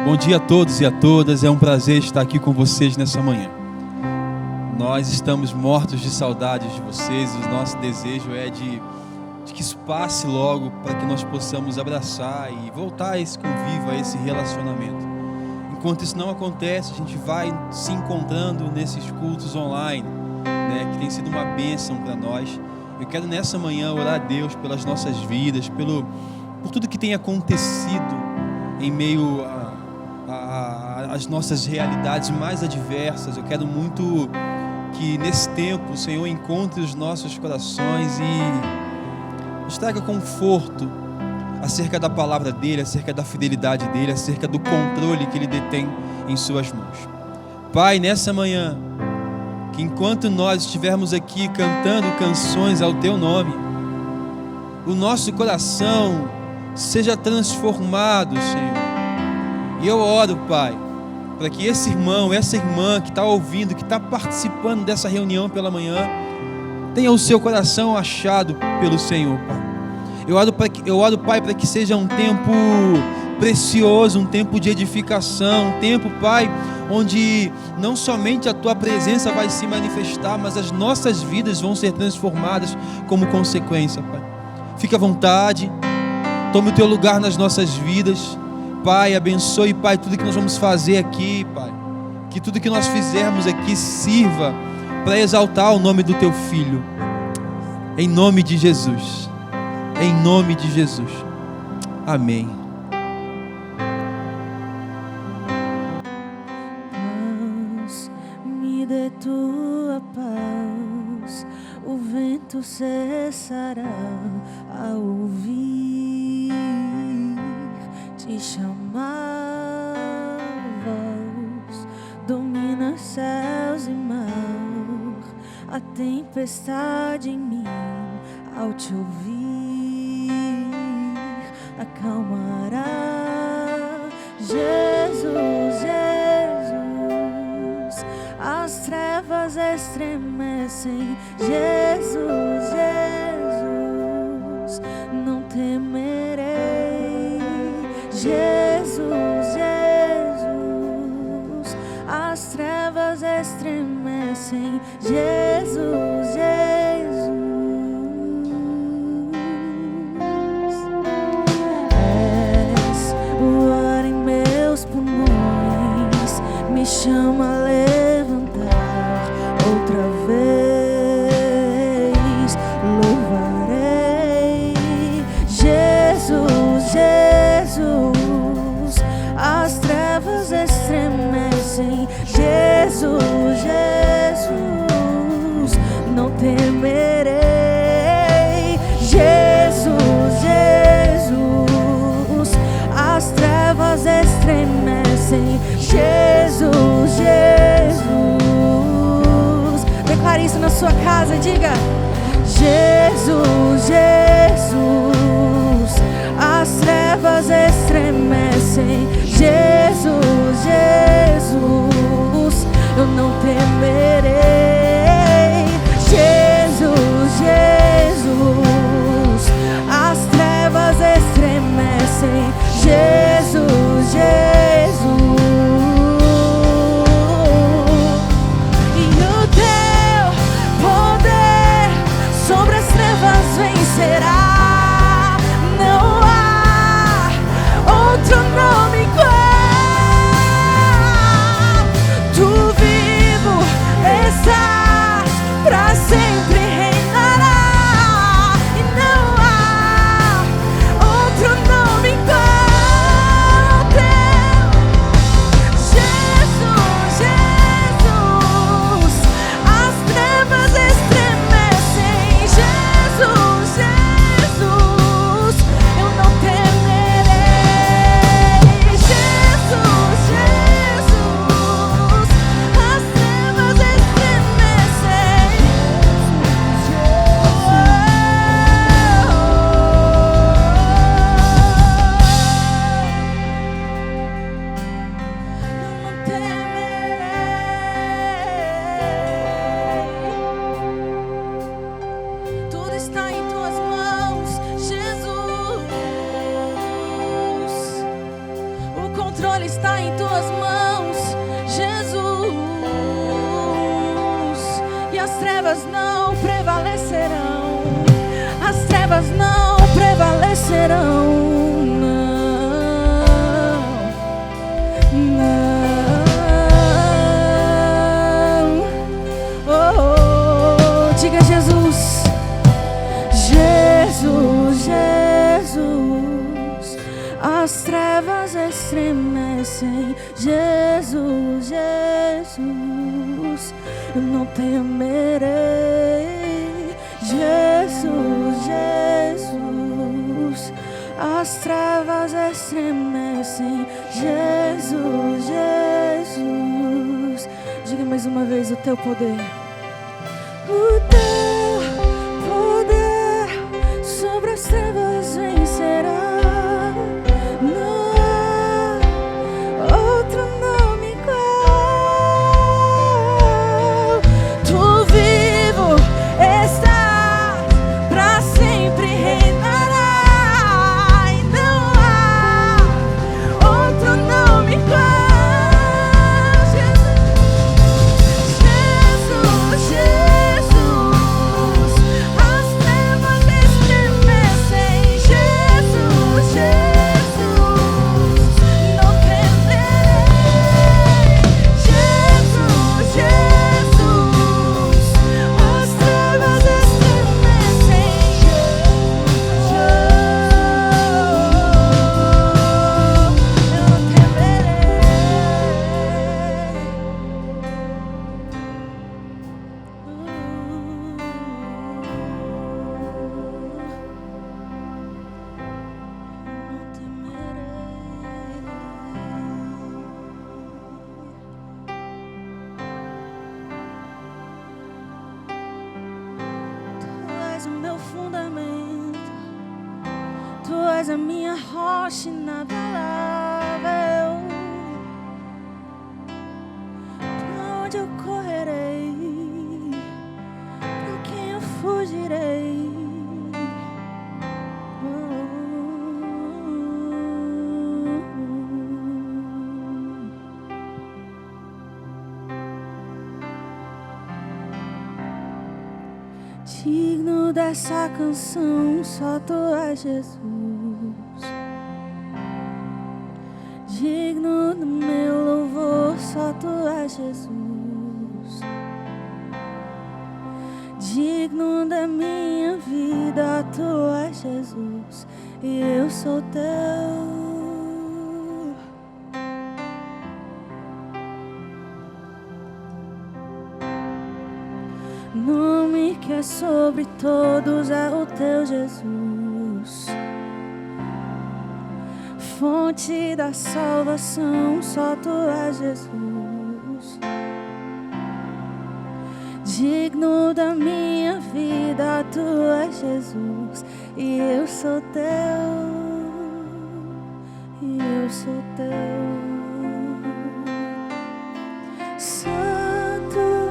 Bom dia a todos e a todas, é um prazer estar aqui com vocês nessa manhã. Nós estamos mortos de saudades de vocês, o nosso desejo é de que isso passe logo para que nós possamos abraçar e voltar a esse convívio, a esse relacionamento. Enquanto isso não acontece, a gente vai se encontrando nesses cultos online, né, que tem sido uma bênção para nós. Eu quero nessa manhã orar a Deus pelas nossas vidas, por tudo que tem acontecido em meio às nossas realidades mais adversas. Eu quero muito que nesse tempo o Senhor encontre os nossos corações e nos traga conforto acerca da palavra dEle, acerca da fidelidade dEle, acerca do controle que Ele detém em suas mãos. Pai, nessa manhã, que enquanto nós estivermos aqui cantando canções ao Teu nome, o nosso coração seja transformado, Senhor. E eu oro, Pai, para que esse irmão, essa irmã que está ouvindo, que está participando dessa reunião pela manhã, tenha o seu coração achado pelo Senhor, Pai. Eu oro, Pai, para que seja um tempo precioso, um tempo de edificação, um tempo, Pai, onde não somente a Tua presença vai se manifestar, mas as nossas vidas vão ser transformadas como consequência, Pai. Fique à vontade, tome o Teu lugar nas nossas vidas. Pai, abençoe, Pai, tudo que nós vamos fazer aqui, Pai. Que tudo que nós fizermos aqui sirva para exaltar o nome do Teu Filho. Em nome de Jesus. Em nome de Jesus. Amém. Paz, me dê Tua paz, o vento cessará a ouvir te chamar, voz, domina céus e mar, a tempestade em mim, ao te ouvir, acalmará. Jesus, Jesus, as trevas estremecem. Jesus, Jesus, não temerei. Jesus, Jesus, as trevas estremecem. Jesus, Jesus, és o ar em meus pulmões, me chama a levantar outra vez, louvarei. Jesus, Jesus, as trevas estremecem. Jesus, Jesus, não temerei. Jesus, Jesus, as trevas estremecem. Jesus, Jesus, declare isso na sua casa, diga: Jesus, Jesus, as trevas estremecem. Jesus, Jesus, eu não temerei. Jesus, Jesus, as trevas estremecem. Jesus, Jesus, e o Teu poder sobre as trevas vencerá. Não há outro nome igual. Tu vivo controle está em tuas mãos, Jesus. E as trevas não prevalecerão, as trevas não prevalecerão. Não. Oh, diga Jesus, Jesus, Jesus. As trevas estremecem, Jesus, Jesus. Eu não temerei, Jesus, Jesus. As trevas estremecem, Jesus, Jesus. Diga mais uma vez o teu poder. O teu poder sobre as trevas vencerá. Não há outro nome igual. Tu vivo estás, pra sempre reinará. E não há outro nome igual. Jesus, Jesus, as trevas estremecem. Jesus, Jesus, não temerei. Jesus, Jesus, as trevas estremecem. Eu não temerei. Tu és o meu fundamento, tu és a minha rocha inabalável. Pra onde eu correrei? Pra quem eu fugirei? Digno dessa canção, só tu és Jesus. Digno do meu louvor, só tu és Jesus. Digno da minha vida, tu és Jesus. E eu sou teu. Nome que é sobre todos é o teu Jesus. Fonte da salvação, só tu és Jesus. Digno da minha vida, tu és Jesus. E eu sou teu, e eu sou teu. Santo,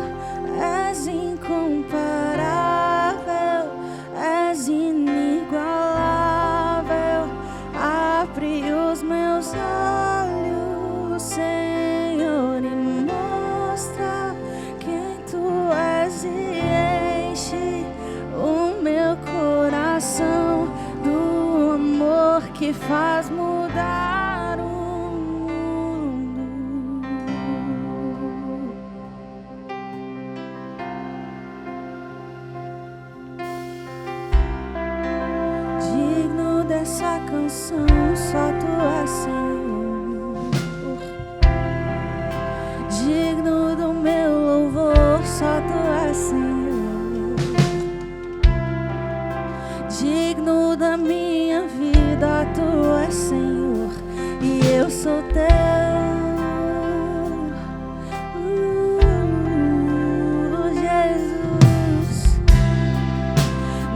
és incomparável, és inigualável. Abre os meus olhos, Senhor, e mostra quem tu és, e enche o meu coração do amor que faz mudar o mundo. Digno dessa canção, só tu és, Senhor. Digno do meu louvor, só tu és, Senhor. Digno da minha vida, tu és, Senhor. E eu sou teu. Jesus.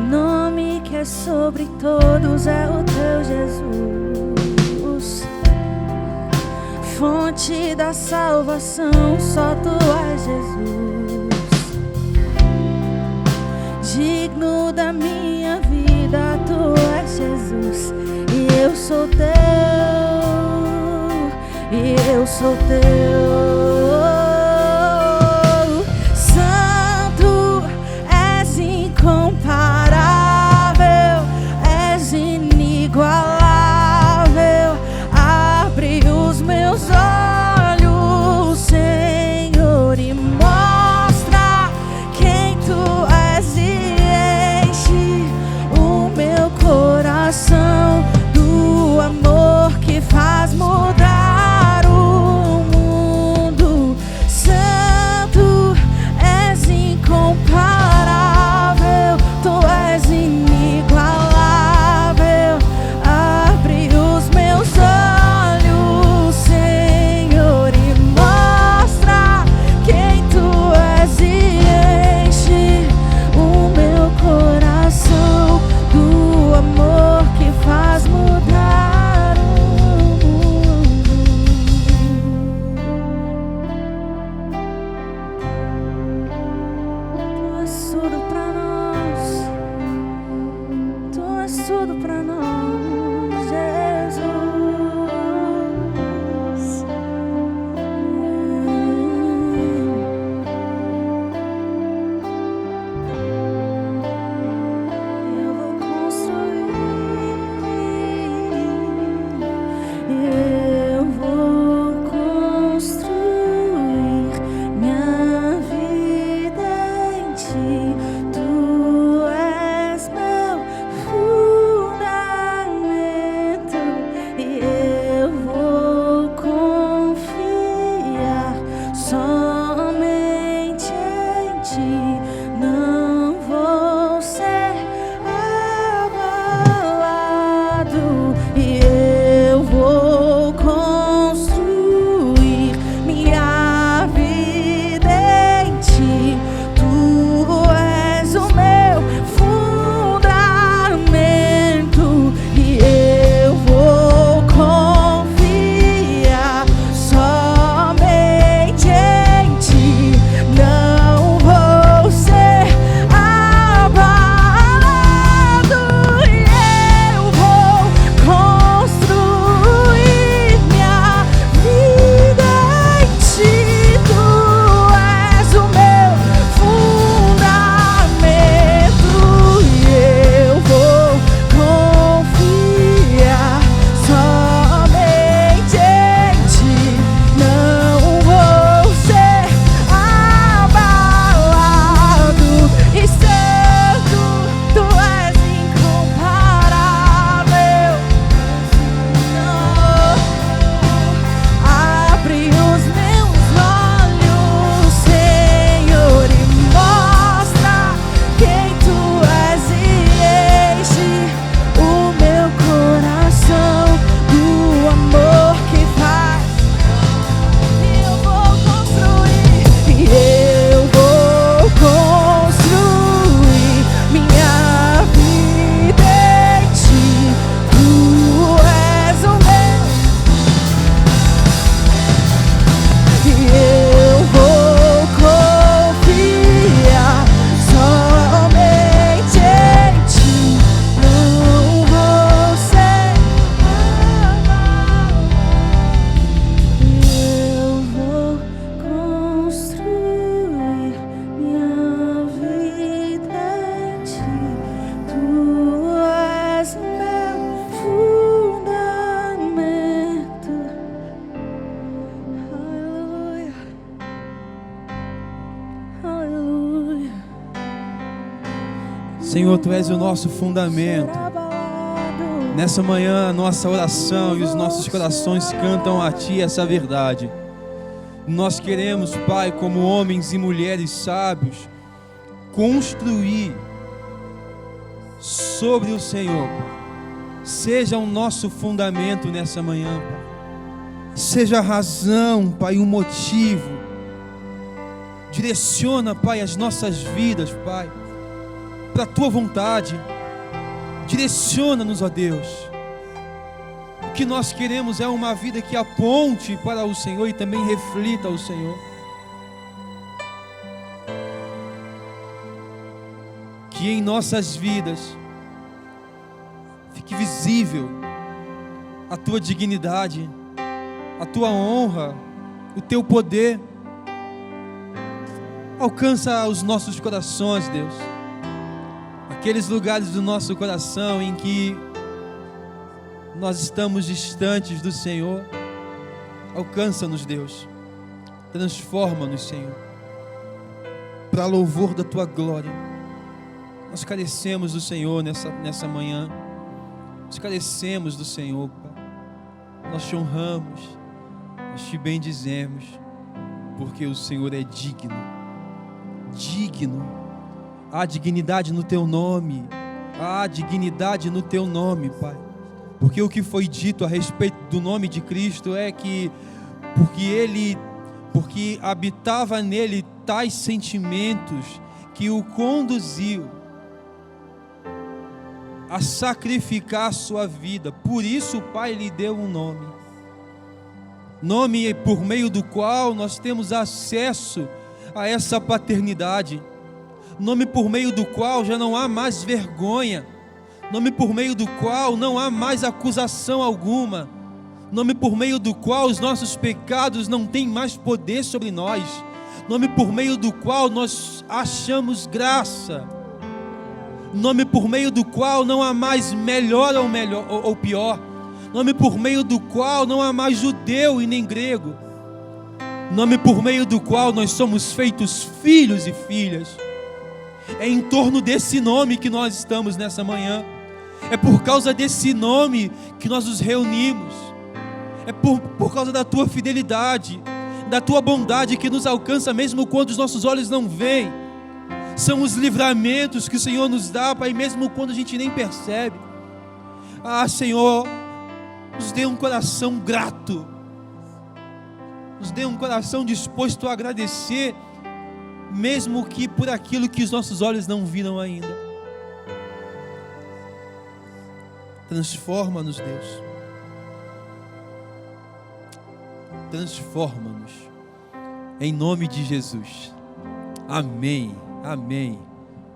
Nome que é sobre todos é o teu Jesus. Fonte da salvação, só tu és Jesus. Digno da minha vida, tu és Jesus. E eu sou teu, e eu sou teu. Santo, és incomparável, és inigualável. Abre os meus olhos, Senhor, e mostra quem tu és e enche o meu coração do amor que faz mudar o mundo. Santo, és incomparável, tu és inigualável. Abre os meus olhos, Senhor, e mostra quem tu és e enche o meu coração do amor que faz mudar o mundo. Tu és tudo pra nós, tu és tudo pra nós, Jesus. Eu vou construir minha vida em ti. Tu és meu fundamento e eu vou confiar somente em ti. Não vou ser abalado e eu vou construir minha vida em ti. Tu és o meu fundamento e eu vou confiar somente em ti. Não vou ser abalado e eu vou construir minha vida em ti. Tu és o meu fundamento e eu vou confiar somente em ti. Não vou ser abalado e santo, tu és incomparável. Abre os meus olhos, Senhor, e mostra quem tu és e enche o meu coração do amor que faz. Eu vou construir minha vida em ti. Tu és o meu e eu vou confiar somente em ti. Não vou ser abalado. Eu vou construir minha vida em ti. Tu és meu fundamento. Aleluia, aleluia. Senhor, tu és o nosso fundamento. Ser abalado. Nessa manhã, a nossa oração e os nossos corações cantam a Ti essa verdade. Nós queremos, Pai, como homens e mulheres sábios, construir sobre o Senhor. Seja o nosso fundamento nessa manhã, Pai. Seja a razão, Pai, o motivo. Direciona, Pai, as nossas vidas, Pai, para a Tua vontade. Direciona-nos, ó Deus. O que nós queremos é uma vida que aponte para o Senhor e também reflita o Senhor. Que em nossas vidas fique visível a Tua dignidade, a tua honra, o teu poder. Alcança os nossos corações, Deus. Aqueles lugares do nosso coração em que nós estamos distantes do Senhor. Alcança-nos, Deus. Transforma-nos, Senhor, para louvor da tua glória. Nós carecemos do Senhor nessa manhã. Nós carecemos do Senhor, Pai. Nós te honramos, nós te bendizemos, porque o Senhor é digno. Digno. Há dignidade no teu nome. Há dignidade no teu nome, Pai. Porque o que foi dito a respeito do nome de Cristo é que porque habitava nele tais sentimentos que o conduziu a sacrificar a sua vida. Por isso o Pai lhe deu um nome. Nome por meio do qual nós temos acesso a essa paternidade. Nome por meio do qual já não há mais vergonha. Nome por meio do qual não há mais acusação alguma. Nome por meio do qual os nossos pecados não têm mais poder sobre nós. Nome por meio do qual nós achamos graça. Nome por meio do qual não há mais melhor ou pior. Nome por meio do qual não há mais judeu e nem grego. Nome por meio do qual nós somos feitos filhos e filhas. É em torno desse nome que nós estamos nessa manhã. É por causa desse nome que nós nos reunimos. É por causa da tua fidelidade, da tua bondade que nos alcança mesmo quando os nossos olhos não veem. São os livramentos que o Senhor nos dá, Pai, mesmo quando a gente nem percebe. Ah, Senhor, nos dê um coração grato. Nos dê um coração disposto a agradecer, mesmo que por aquilo que os nossos olhos não viram ainda. Transforma-nos, Deus. Transforma-nos. Em nome de Jesus. Amém. Amém.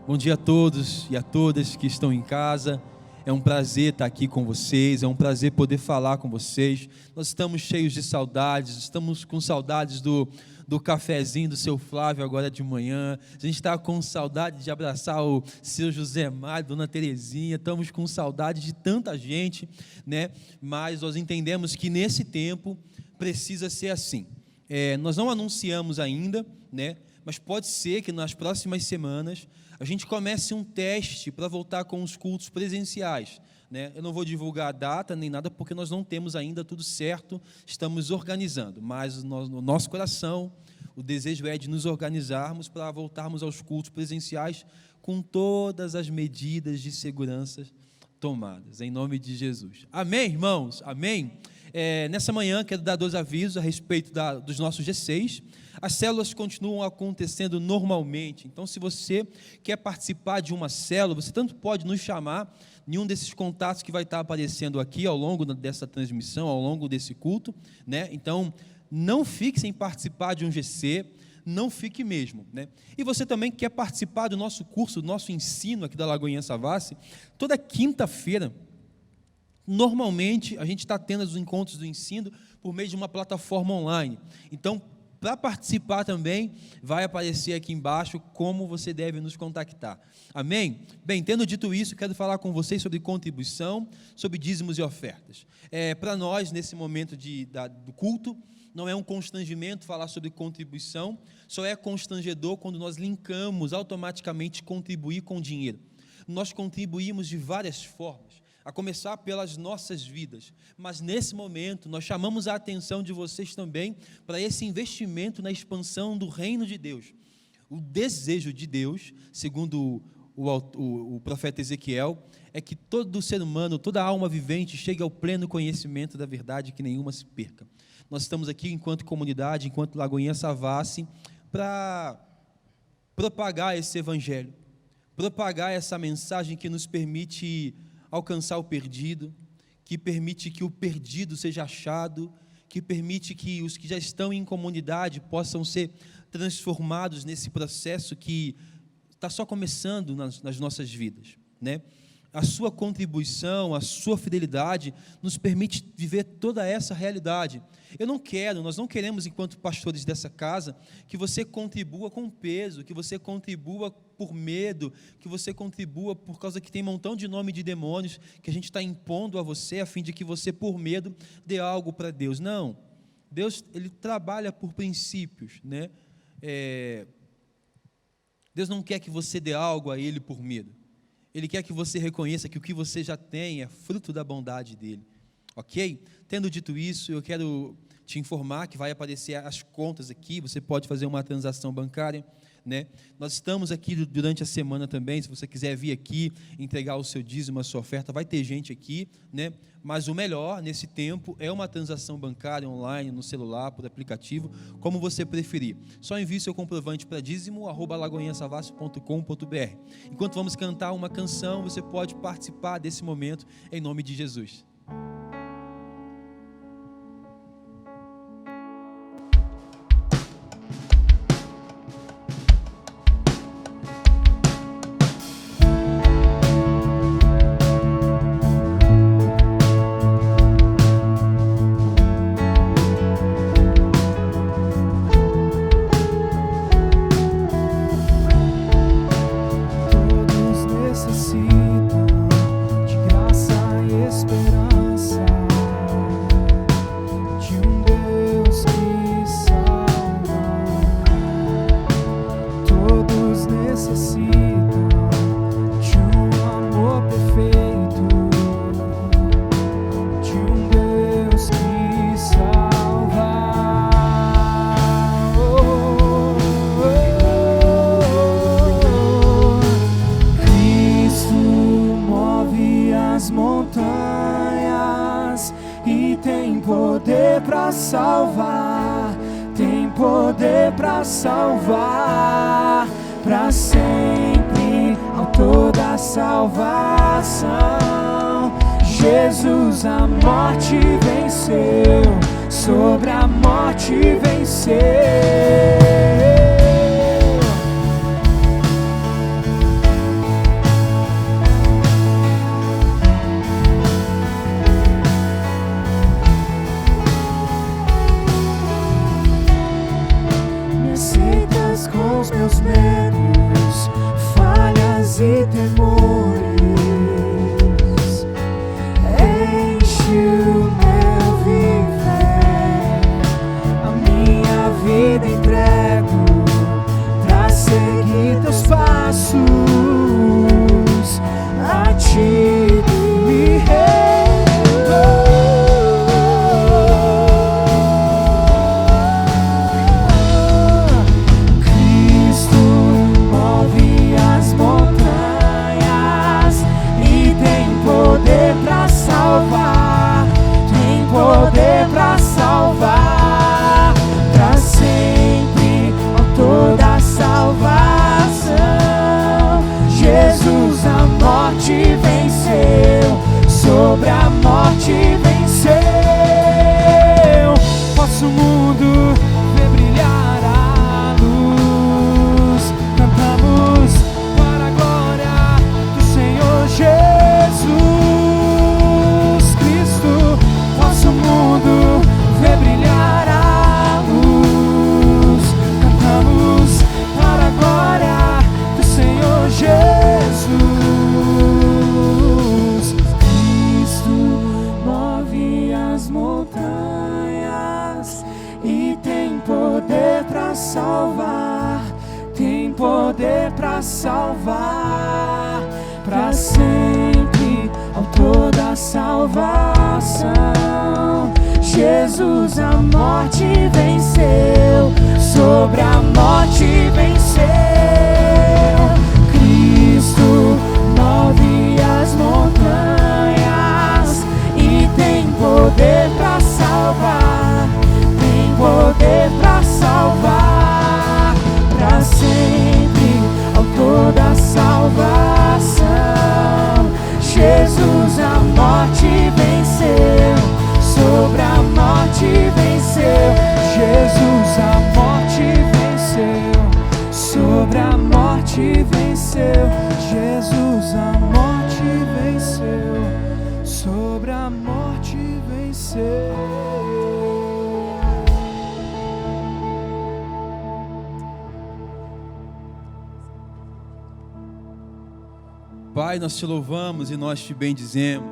Bom dia a todos e a todas que estão em casa. É um prazer estar aqui com vocês, é um prazer poder falar com vocês. Nós estamos cheios de saudades, estamos com saudades do cafezinho do seu Flávio agora de manhã. A gente está com saudade de abraçar o seu José Mário, Dona Terezinha. Estamos com saudade de tanta gente, né? Mas nós entendemos que nesse tempo precisa ser assim. Nós não anunciamos ainda, né? Mas pode ser que nas próximas semanas a gente comece um teste para voltar com os cultos presenciais, né? Eu não vou divulgar a data nem nada, porque nós não temos ainda tudo certo, estamos organizando, mas no nosso coração, o desejo é de nos organizarmos para voltarmos aos cultos presenciais com todas as medidas de segurança tomadas, em nome de Jesus. Amém, irmãos? Amém? Nessa manhã quero dar 2 avisos a respeito dos nossos G6. As células continuam acontecendo normalmente, então se você quer participar de uma célula, você tanto pode nos chamar em um desses contatos que vai estar aparecendo aqui ao longo dessa transmissão, ao longo desse culto, né? Então não fique sem participar de um GC, não fique mesmo, né? E você também quer participar do nosso curso, do nosso ensino aqui da Lagoinha Savassi, toda quinta-feira. Normalmente a gente está tendo os encontros do ensino por meio de uma plataforma online. Então, para participar também, vai aparecer aqui embaixo como você deve nos contactar. Amém? Bem, tendo dito isso, quero falar com vocês sobre contribuição, sobre dízimos e ofertas. Para nós, nesse momento do culto, não é um constrangimento falar sobre contribuição, só é constrangedor quando nós linkamos automaticamente contribuir com dinheiro. Nós contribuímos de várias formas, a começar pelas nossas vidas, mas nesse momento nós chamamos a atenção de vocês também para esse investimento na expansão do reino de Deus. O desejo de Deus, segundo o profeta Ezequiel, é que todo ser humano, toda alma vivente chegue ao pleno conhecimento da verdade, que nenhuma se perca. Nós estamos aqui enquanto comunidade, enquanto Lagoinha Savassi, para propagar esse evangelho, propagar essa mensagem que nos permite alcançar o perdido, que permite que o perdido seja achado, que permite que os que já estão em comunidade possam ser transformados nesse processo que está só começando nas nossas vidas, né? a sua contribuição, a sua fidelidade nos permite viver toda essa realidade. Nós não queremos, enquanto pastores dessa casa, que você contribua com peso, que você contribua por medo, que você contribua por causa que tem um montão de nome de demônios que a gente está impondo a você, a fim de que você, por medo, dê algo para Deus. Não. Deus, Ele trabalha por princípios, né? Deus não quer que você dê algo a Ele por medo. Ele quer que você reconheça que o que você já tem é fruto da bondade dEle, ok? Tendo dito isso, eu quero te informar que vai aparecer as contas aqui, você pode fazer uma transação bancária, né? Nós estamos aqui durante a semana também, se você quiser vir aqui, entregar o seu dízimo, a sua oferta, vai ter gente aqui, né? Mas o melhor nesse tempo é uma transação bancária online, no celular, por aplicativo, como você preferir. Só envie seu comprovante para dízimo@lagoinhasavassi.com.br. Enquanto vamos cantar uma canção, você pode participar desse momento em nome de Jesus. Salvar para sempre, autor da salvação. Jesus a morte venceu, sobre a morte venceu. Meus medos, falhas e temores, enche o meu viver, a minha vida entrego pra seguir teus passos, a ti me rendo. Tem poder pra salvar, pra sempre, autor da salvação. Jesus a morte venceu, sobre a morte venceu. Posso o mundo ver brilhar a luz, cantamos para a glória do Senhor Jesus. O mundo vê brilhar a luz, cantamos para a glória do Senhor Jesus. Cristo move as montanhas e tem poder para salvar, tem poder para salvar, para sempre, autor da salvação. Jesus a morte venceu, sobre a morte venceu. Cristo move as montanhas e tem poder pra salvar, tem poder pra salvar, pra sempre, autor da salvação. Jesus a morte venceu, sobre a morte venceu. Jesus a morte venceu. Pai, nós te louvamos e nós te bendizemos.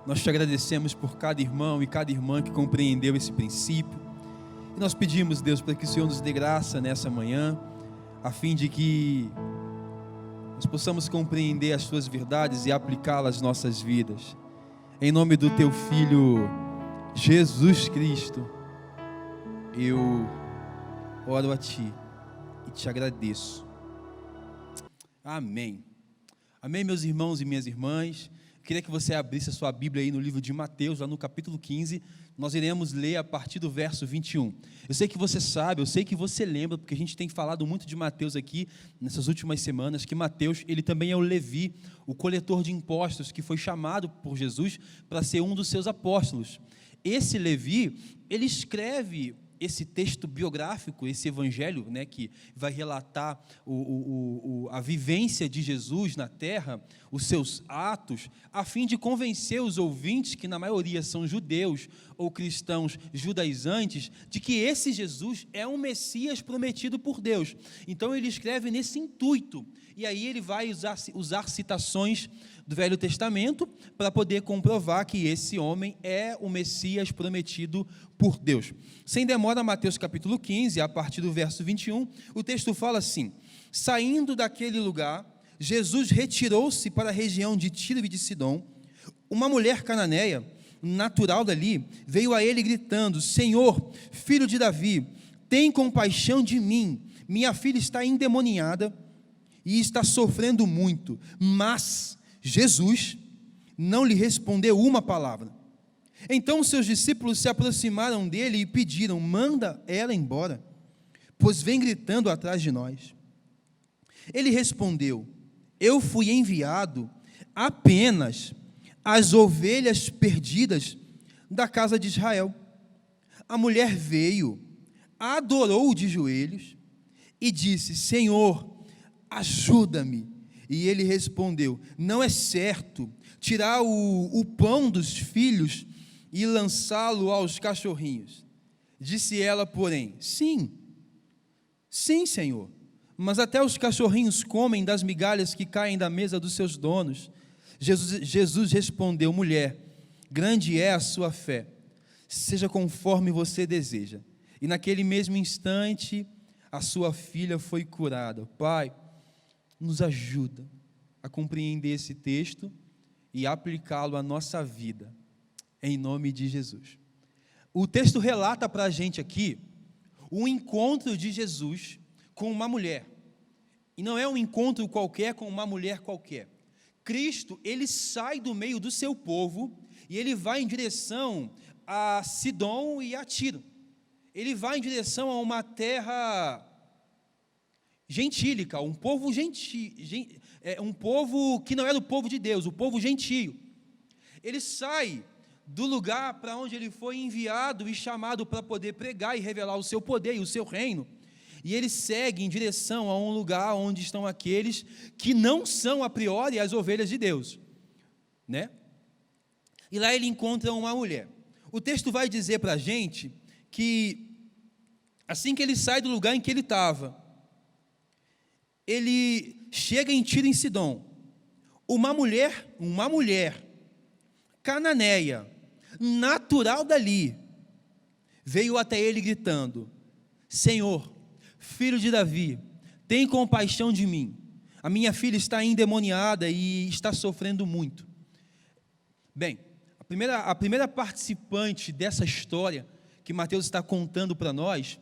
Nós te agradecemos por cada irmão e cada irmã que compreendeu esse princípio. E nós pedimos, Deus, para que o Senhor nos dê graça nessa manhã, a fim de que nós possamos compreender as tuas verdades e aplicá-las às nossas vidas. Em nome do teu Filho, Jesus Cristo, eu oro a ti e te agradeço. Amém. Amém, meus irmãos e minhas irmãs. Queria que você abrisse a sua Bíblia aí no livro de Mateus, lá no capítulo 15. Nós iremos ler a partir do verso 21. Eu sei que você sabe, eu sei que você lembra, porque a gente tem falado muito de Mateus aqui nessas últimas semanas, que Mateus, ele também é o Levi, o coletor de impostos, que foi chamado por Jesus para ser um dos seus apóstolos. Esse Levi, ele escreve esse texto biográfico, esse evangelho, né, que vai relatar a vivência de Jesus na terra, os seus atos, a fim de convencer os ouvintes, que na maioria são judeus ou cristãos judaizantes, de que esse Jesus é um Messias prometido por Deus. Então ele escreve nesse intuito, e aí ele vai usar citações do Velho Testamento para poder comprovar que esse homem é o Messias prometido por Deus. Sem demora, Mateus capítulo 15, a partir do verso 21, o texto fala assim: saindo daquele lugar, Jesus retirou-se para a região de Tiro e de Sidom. Uma mulher cananeia, natural dali, veio a ele gritando: Senhor, filho de Davi, tem compaixão de mim, minha filha está endemoniada e está sofrendo muito. Mas Jesus não lhe respondeu uma palavra. Então seus discípulos se aproximaram dele e pediram: manda ela embora, pois vem gritando atrás de nós. Ele respondeu: eu fui enviado apenas às ovelhas perdidas da casa de Israel. A mulher veio, adorou de joelhos e disse: Senhor, ajuda-me. E ele respondeu: não é certo tirar o pão dos filhos e lançá-lo aos cachorrinhos. Disse ela, porém: sim, Senhor, mas até os cachorrinhos comem das migalhas que caem da mesa dos seus donos. Jesus respondeu: mulher, grande é a sua fé, seja conforme você deseja. E naquele mesmo instante a sua filha foi curada. Pai, nos ajuda a compreender esse texto e aplicá-lo à nossa vida, em nome de Jesus. O texto relata para a gente aqui o encontro de Jesus com uma mulher, e não é um encontro qualquer com uma mulher qualquer. Cristo, ele sai do meio do seu povo e ele vai em direção a Sidom e a Tiro. Ele vai em direção a uma terra gentílica, um povo um povo que não era o povo de Deus, o povo gentio. Ele sai do lugar para onde ele foi enviado e chamado para poder pregar e revelar o seu poder e o seu reino, e ele segue em direção a um lugar onde estão aqueles que não são a priori as ovelhas de Deus, né? E lá ele encontra uma mulher. O texto vai dizer para a gente que assim que ele sai do lugar em que ele estava, ele chega em Tiro e em Sidom. Uma mulher cananeia, natural dali, veio até ele gritando: Senhor, filho de Davi, tem compaixão de mim, a minha filha está endemoniada e está sofrendo muito. Bem, a primeira participante dessa história que Mateus está contando para nós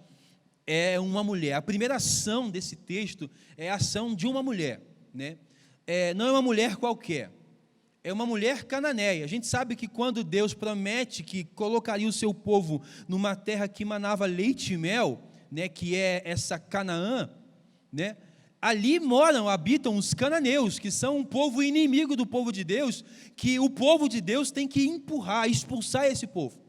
é uma mulher. A primeira ação desse texto é a ação de uma mulher, né? Não é uma mulher qualquer, é uma mulher cananeia. A gente sabe que quando Deus promete que colocaria o seu povo numa terra que manava leite e mel, né, que é essa Canaã, né, ali habitam os cananeus, que são um povo inimigo do povo de Deus, que o povo de Deus tem que expulsar esse povo.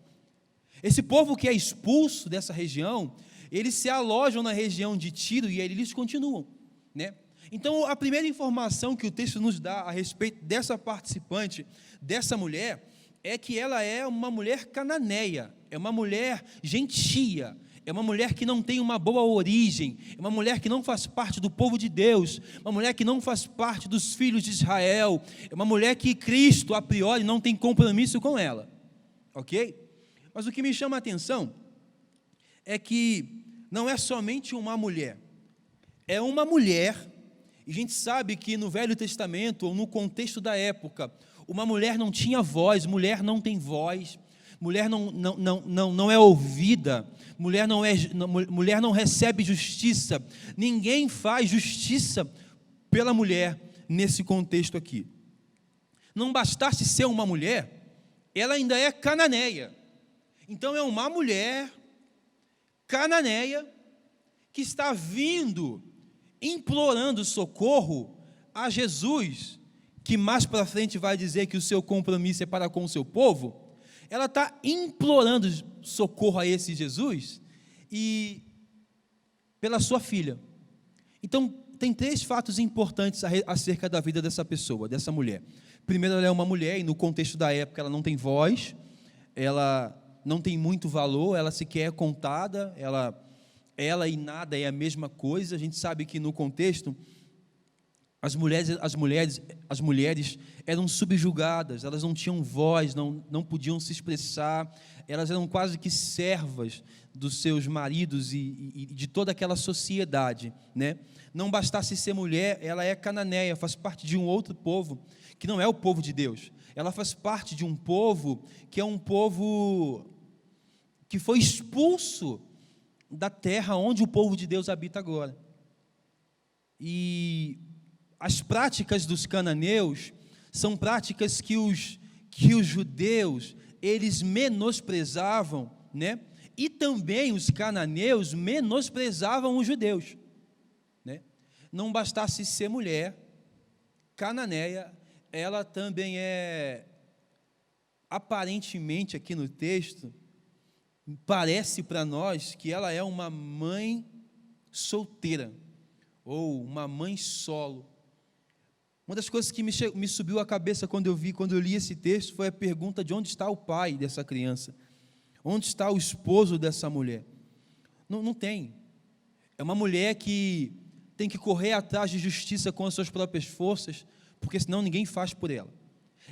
Esse povo que é expulso dessa região, eles se alojam na região de Tiro e eles continuam, né? Então, a primeira informação que o texto nos dá a respeito dessa participante, dessa mulher, é que ela é uma mulher cananeia, é uma mulher gentia, é uma mulher que não tem uma boa origem, é uma mulher que não faz parte do povo de Deus, uma mulher que não faz parte dos filhos de Israel, é uma mulher que Cristo, a priori, não tem compromisso com ela, ok? Mas o que me chama a atenção é que não é somente uma mulher, é uma mulher, e a gente sabe que no Velho Testamento, ou no contexto da época, uma mulher não tinha voz, mulher não tem voz, mulher não é ouvida, mulher não recebe justiça, ninguém faz justiça pela mulher nesse contexto aqui. Não bastasse ser uma mulher, ela ainda é cananeia. Então é uma mulher cananeia que está vindo, implorando socorro a Jesus, que mais para frente vai dizer que o seu compromisso é para com o seu povo. Ela está implorando socorro a esse Jesus e pela sua filha. Então, tem 3 fatos importantes acerca da vida dessa pessoa, dessa mulher. Primeiro, ela é uma mulher e no contexto da época ela não tem voz, ela não tem muito valor, ela sequer é contada, ela e nada é a mesma coisa. A gente sabe que no contexto as mulheres eram subjugadas, elas não tinham voz, não podiam se expressar, elas eram quase que servas dos seus maridos e de toda aquela sociedade, né? Não bastasse ser mulher, ela é cananeia, faz parte de um outro povo, que não é o povo de Deus. Ela faz parte de um povo que é um povo que foi expulso da terra onde o povo de Deus habita agora. E as práticas dos cananeus são práticas que os judeus, eles menosprezavam, né? E também os cananeus menosprezavam os judeus, né? Não bastasse ser mulher, cananeia, ela também é, aparentemente aqui no texto, parece para nós que ela é uma mãe solteira, ou uma mãe solo. Uma das coisas que me subiu à cabeça quando eu li esse texto foi a pergunta de onde está o pai dessa criança, onde está o esposo dessa mulher. Não tem. É uma mulher que tem que correr atrás de justiça com as suas próprias forças, porque senão ninguém faz por ela.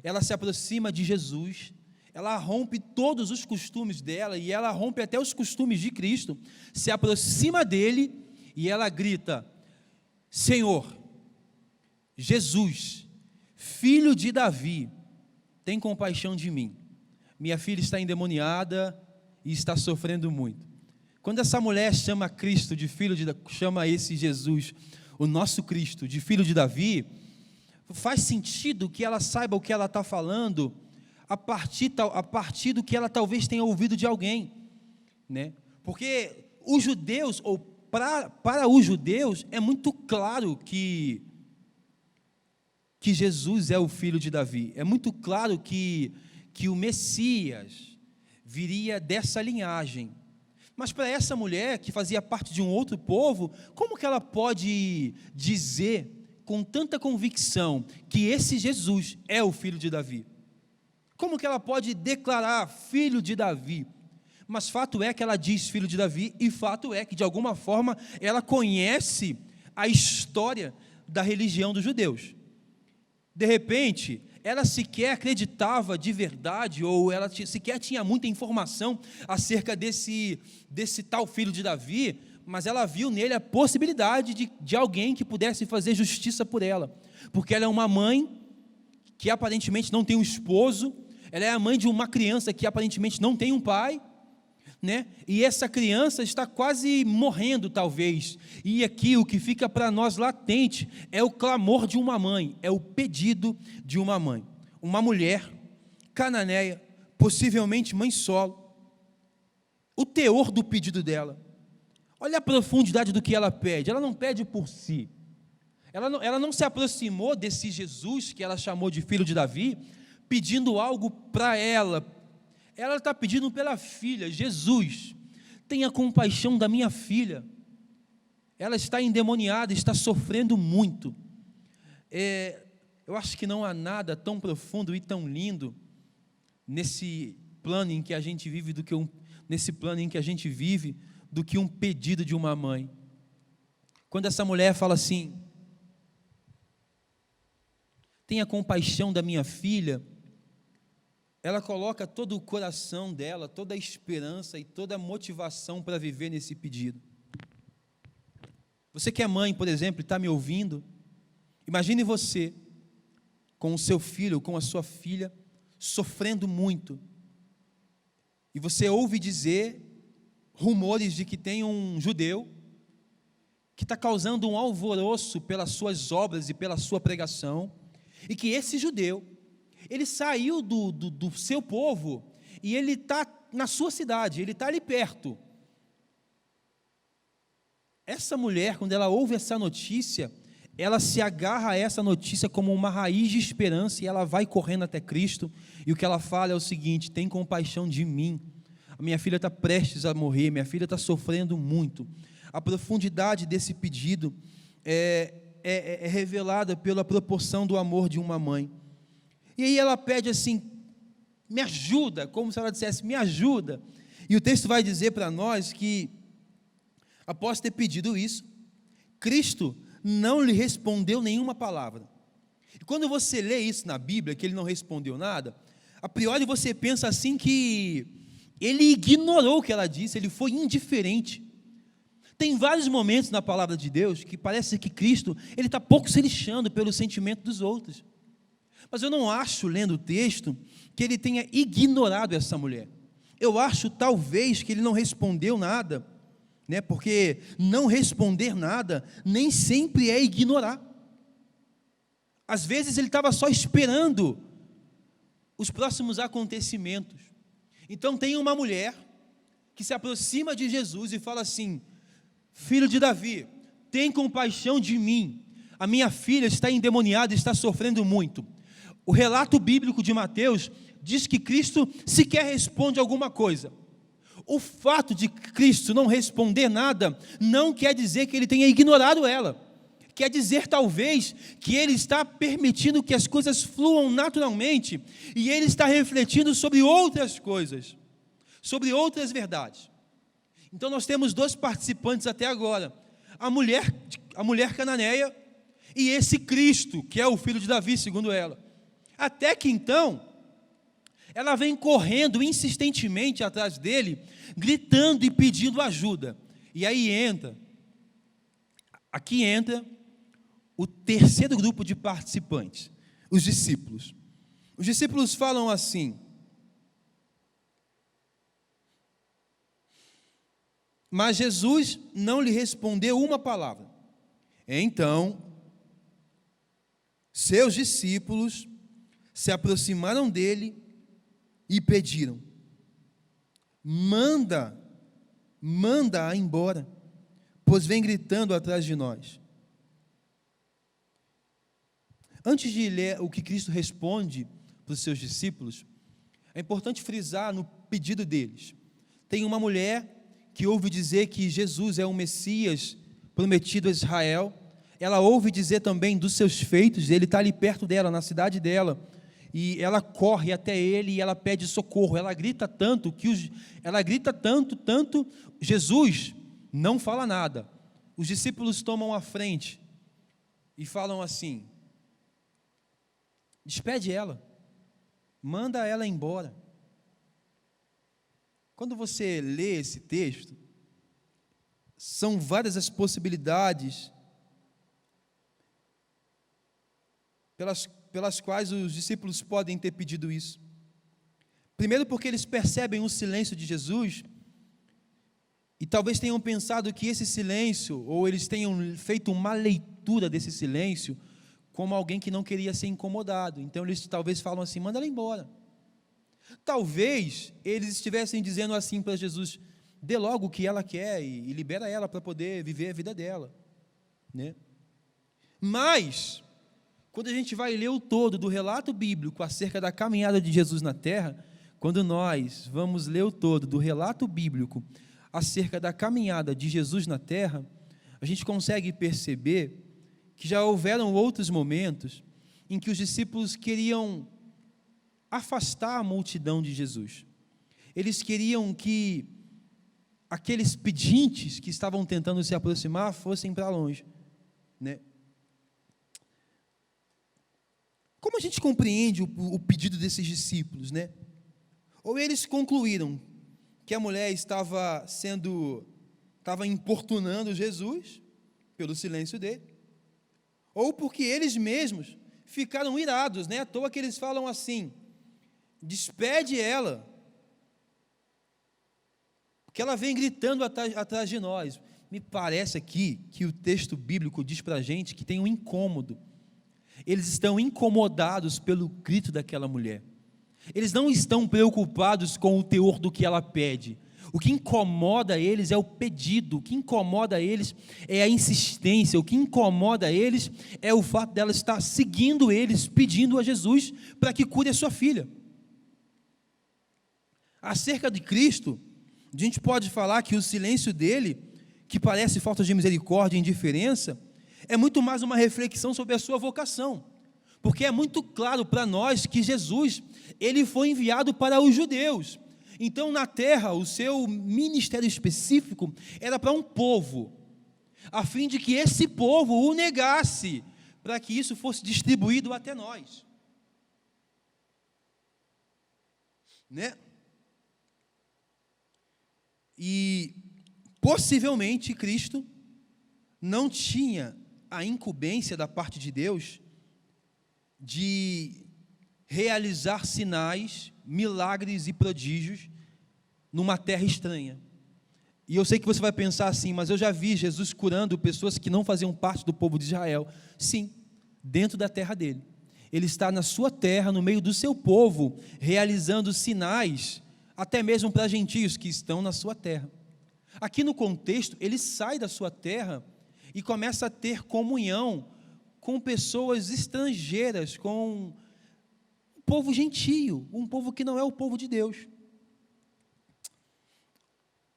Ela se aproxima de Jesus, ela rompe todos os costumes dela, e ela rompe até os costumes de Cristo, se aproxima dele, e ela grita: Senhor, Jesus, filho de Davi, tem compaixão de mim. Minha filha está endemoniada e está sofrendo muito. Quando essa mulher chama Cristo de filho de Davi, chama esse Jesus, o nosso Cristo, de filho de Davi, faz sentido que ela saiba o que ela está falando a partir do que ela talvez tenha ouvido de alguém, né? Porque os judeus, ou para os judeus, é muito claro que Jesus é o filho de Davi. É muito claro que o Messias viria dessa linhagem. Mas para essa mulher, que fazia parte de um outro povo, como que ela pode dizer com tanta convicção que esse Jesus é o filho de Davi? Como que ela pode declarar filho de Davi? Mas fato é que ela diz filho de Davi, e fato é que de alguma forma ela conhece a história da religião dos judeus. De repente, ela sequer acreditava de verdade, ou ela sequer tinha muita informação acerca desse tal filho de Davi, mas ela viu nele a possibilidade de alguém que pudesse fazer justiça por ela, porque ela é uma mãe que aparentemente não tem um esposo, ela é a mãe de uma criança que aparentemente não tem um pai, né? E essa criança está quase morrendo talvez, e aqui o que fica para nós latente é o clamor de uma mãe, é o pedido de uma mãe, uma mulher cananeia, possivelmente mãe solo. O teor do pedido dela, olha a profundidade do que ela pede. Ela não pede por si, ela não se aproximou desse Jesus que ela chamou de filho de Davi pedindo algo para ela. Ela está pedindo pela filha. Jesus, tenha compaixão da minha filha, ela está endemoniada, está sofrendo muito. Eu acho que não há nada tão profundo e tão lindo nesse plano em que a gente vive do nesse plano em que a gente vive do que um pedido de uma mãe. Quando essa mulher fala assim: tenha compaixão da minha filha, ela coloca todo o coração dela, toda a esperança e toda a motivação para viver nesse pedido. Você que é mãe, por exemplo, e está me ouvindo, imagine você com o seu filho, com a sua filha, sofrendo muito, e você ouve dizer rumores de que tem um judeu que está causando um alvoroço pelas suas obras e pela sua pregação, e que esse judeu, ele saiu do seu povo, e ele está na sua cidade, ele está ali perto. Essa mulher, quando ela ouve essa notícia, ela se agarra a essa notícia como uma raiz de esperança, e ela vai correndo até Cristo, e o que ela fala é o seguinte: tem compaixão de mim, a minha filha está prestes a morrer, minha filha está sofrendo muito. A profundidade desse pedido é revelada pela proporção do amor de uma mãe. E aí ela pede assim: me ajuda, como se ela dissesse, me ajuda. E o texto vai dizer para nós que, após ter pedido isso, Cristo não lhe respondeu nenhuma palavra. E quando você lê isso na Bíblia, que ele não respondeu nada, a priori você pensa assim que ele ignorou o que ela disse, ele foi indiferente. Tem vários momentos na palavra de Deus que parece que Cristo ele está pouco se lixando pelo sentimento dos outros. Mas eu não acho, lendo o texto, que ele tenha ignorado essa mulher. Eu acho, talvez, que ele não respondeu nada, né? Porque não responder nada nem sempre é ignorar. Às vezes ele estava só esperando os próximos acontecimentos. Então tem uma mulher que se aproxima de Jesus e fala assim: filho de Davi, tem compaixão de mim, a minha filha está endemoniada e está sofrendo muito. O relato bíblico de Mateus diz que Cristo sequer responde alguma coisa. O fato de Cristo não responder nada não quer dizer que ele tenha ignorado ela. Quer dizer, talvez, que ele está permitindo que as coisas fluam naturalmente e ele está refletindo sobre outras coisas, sobre outras verdades. Então nós temos dois participantes até agora: a mulher cananeia e esse Cristo, que é o filho de Davi, segundo ela. Até que então, ela vem correndo insistentemente atrás dele, gritando e pedindo ajuda. E aí aqui entra o terceiro grupo de participantes, os discípulos. Os discípulos falam assim: mas Jesus não lhe respondeu uma palavra. Então, seus discípulos se aproximaram dele e pediram: manda-a embora, pois vem gritando atrás de nós. Antes de ler o que Cristo responde para os seus discípulos, é importante frisar no pedido deles. Tem uma mulher que ouve dizer que Jesus é o Messias prometido a Israel. Ela ouve dizer também dos seus feitos, ele está ali perto dela, na cidade dela, e ela corre até ele e ela pede socorro. Ela grita tanto, Jesus não fala nada. Os discípulos tomam a frente e falam assim: despede ela, manda ela embora. Quando você lê esse texto, são várias as possibilidades pelas quais os discípulos podem ter pedido isso. Primeiro, porque eles percebem o silêncio de Jesus e talvez tenham pensado que esse silêncio, ou eles tenham feito uma leitura desse silêncio como alguém que não queria ser incomodado. Então eles talvez falam assim: manda ela embora. Talvez eles estivessem dizendo assim para Jesus: dê logo o que ela quer e libera ela para poder viver a vida dela, né? Mas quando a gente vai ler o todo do relato bíblico acerca da caminhada de Jesus na terra, quando nós vamos ler o todo do relato bíblico acerca da caminhada de Jesus na terra, a gente consegue perceber que já houveram outros momentos em que os discípulos queriam afastar a multidão de Jesus. Eles queriam que aqueles pedintes que estavam tentando se aproximar fossem para longe, né? Como a gente compreende o pedido desses discípulos, né? Ou eles concluíram que a mulher estava importunando Jesus pelo silêncio dele, ou porque eles mesmos ficaram irados, né? À toa que eles falam assim: despede ela, porque ela vem gritando atrás de nós. Me parece aqui que o texto bíblico diz para a gente que tem um incômodo. Eles estão incomodados pelo grito daquela mulher. Eles não estão preocupados com o teor do que ela pede. O que incomoda eles é o pedido, o que incomoda eles é a insistência, o que incomoda eles é o fato dela estar seguindo eles, pedindo a Jesus para que cure a sua filha. Acerca de Cristo, a gente pode falar que o silêncio dele, que parece falta de misericórdia e indiferença, é muito mais uma reflexão sobre a sua vocação, porque é muito claro para nós que Jesus, ele foi enviado para os judeus. Então, na terra, o seu ministério específico era para um povo, a fim de que esse povo o negasse, para que isso fosse distribuído até nós, né? E possivelmente Cristo não tinha a incumbência da parte de Deus de realizar sinais, milagres e prodígios numa terra estranha. E eu sei que você vai pensar assim: mas eu já vi Jesus curando pessoas que não faziam parte do povo de Israel. Sim, dentro da terra dele. Ele está na sua terra, no meio do seu povo, realizando sinais, até mesmo para gentios que estão na sua terra. Aqui no contexto, ele sai da sua terra e começa a ter comunhão com pessoas estrangeiras, com um povo gentio, um povo que não é o povo de Deus.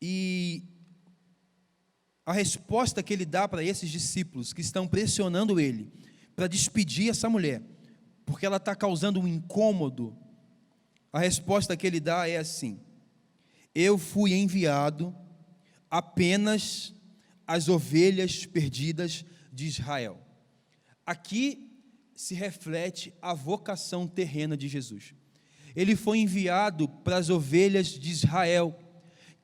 E a resposta que ele dá para esses discípulos que estão pressionando ele para despedir essa mulher, porque ela está causando um incômodo, a resposta que ele dá é assim: eu fui enviado apenas às ovelhas perdidas de Israel. Aqui se reflete a vocação terrena de Jesus. Ele foi enviado para as ovelhas de Israel.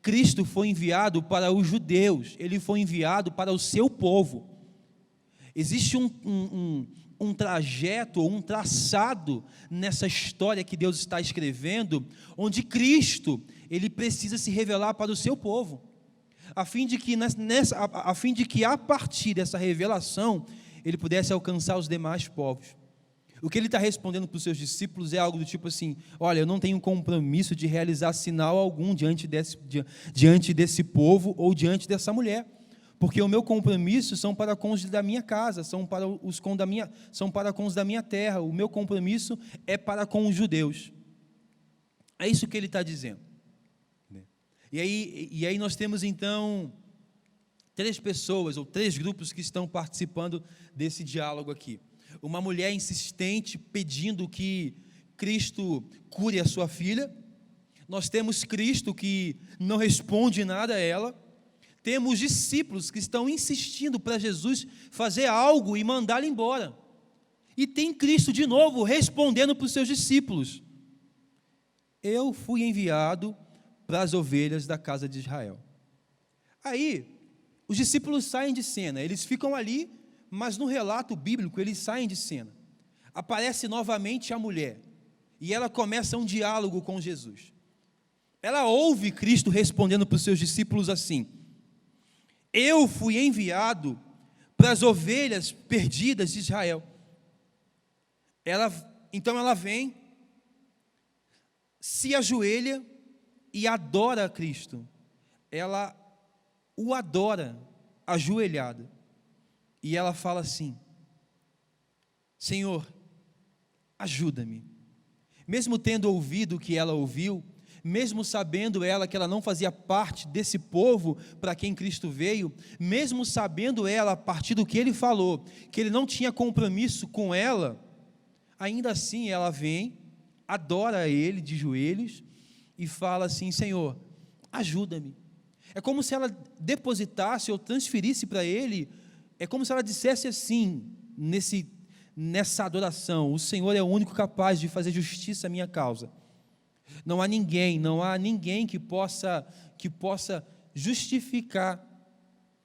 Cristo foi enviado para os judeus, ele foi enviado para o seu povo. Existe um trajeto, um traçado nessa história que Deus está escrevendo, onde Cristo, ele precisa se revelar para o seu povo, a fim de que a partir dessa revelação, ele pudesse alcançar os demais povos. O que ele está respondendo para os seus discípulos é algo do tipo assim: olha, eu não tenho compromisso de realizar sinal algum diante desse povo ou diante dessa mulher, porque o meu compromisso são para com os da minha casa, são para com os da minha terra, o meu compromisso é para com os judeus. É isso que ele está dizendo. E aí nós temos então 3 pessoas, ou 3 grupos que estão participando desse diálogo aqui. Uma mulher insistente, pedindo que Cristo cure a sua filha. Nós temos Cristo que não responde nada a ela. Temos discípulos que estão insistindo para Jesus fazer algo e mandá-lo embora. E tem Cristo de novo respondendo para os seus discípulos: eu fui enviado para as ovelhas da casa de Israel. Aí, os discípulos saem de cena, eles ficam ali, mas no relato bíblico eles saem de cena. Aparece novamente a mulher, e ela começa um diálogo com Jesus. Ela ouve Cristo respondendo para os seus discípulos assim: eu fui enviado para as ovelhas perdidas de Israel. Então ela vem, se ajoelha e adora a Cristo. Ela o adora ajoelhada. E ela fala assim: Senhor, ajuda-me. Mesmo tendo ouvido o que ela ouviu, mesmo sabendo ela que ela não fazia parte desse povo para quem Cristo veio, mesmo sabendo ela, a partir do que ele falou, que ele não tinha compromisso com ela, ainda assim ela vem, adora ele de joelhos e fala assim: Senhor, ajuda-me. É como se ela depositasse ou transferisse para ele, é como se ela dissesse assim, nessa adoração: o Senhor é o único capaz de fazer justiça à minha causa. Não há ninguém que possa justificar,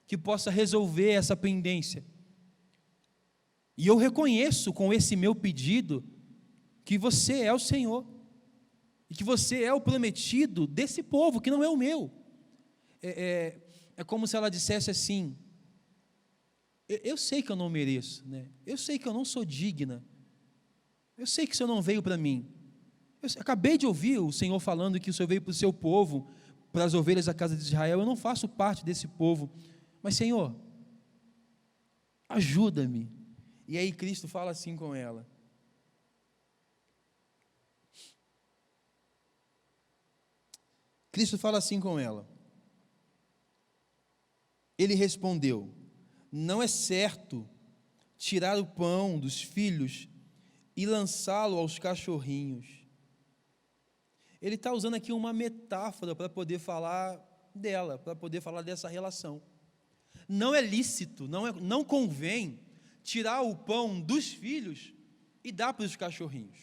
que possa resolver essa pendência. E eu reconheço com esse meu pedido que você é o Senhor, e que você é o prometido desse povo, que não é o meu. É como se ela dissesse assim: eu sei que eu não mereço, né? Eu sei que eu não sou digna, eu sei que o Senhor não veio para mim. Eu acabei de ouvir o Senhor falando que o Senhor veio para o seu povo, para as ovelhas da casa de Israel. Eu não faço parte desse povo, mas Senhor, ajuda-me. E aí Cristo fala assim com ela: ele respondeu: não é certo tirar o pão dos filhos e lançá-lo aos cachorrinhos. Ele está usando aqui uma metáfora para poder falar dela, para poder falar dessa relação. Não é lícito, não convém tirar o pão dos filhos e dar para os cachorrinhos,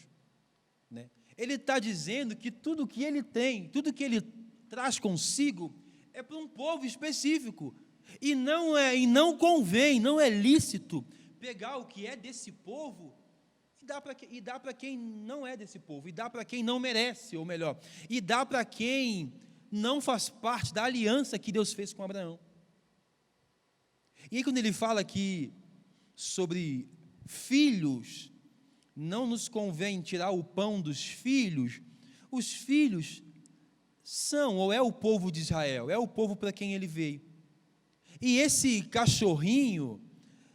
né? Ele está dizendo que tudo que ele tem, tudo que ele traz consigo, é para um povo específico, e não convém, não é lícito pegar o que é desse povo e dá para quem não é desse povo, e dá para quem não merece, ou melhor, e dá para quem não faz parte da aliança que Deus fez com Abraão. E aí, quando ele fala aqui sobre filhos, não nos convém tirar o pão dos filhos. Os filhos são, ou é o povo de Israel, é o povo para quem ele veio. E esse cachorrinho,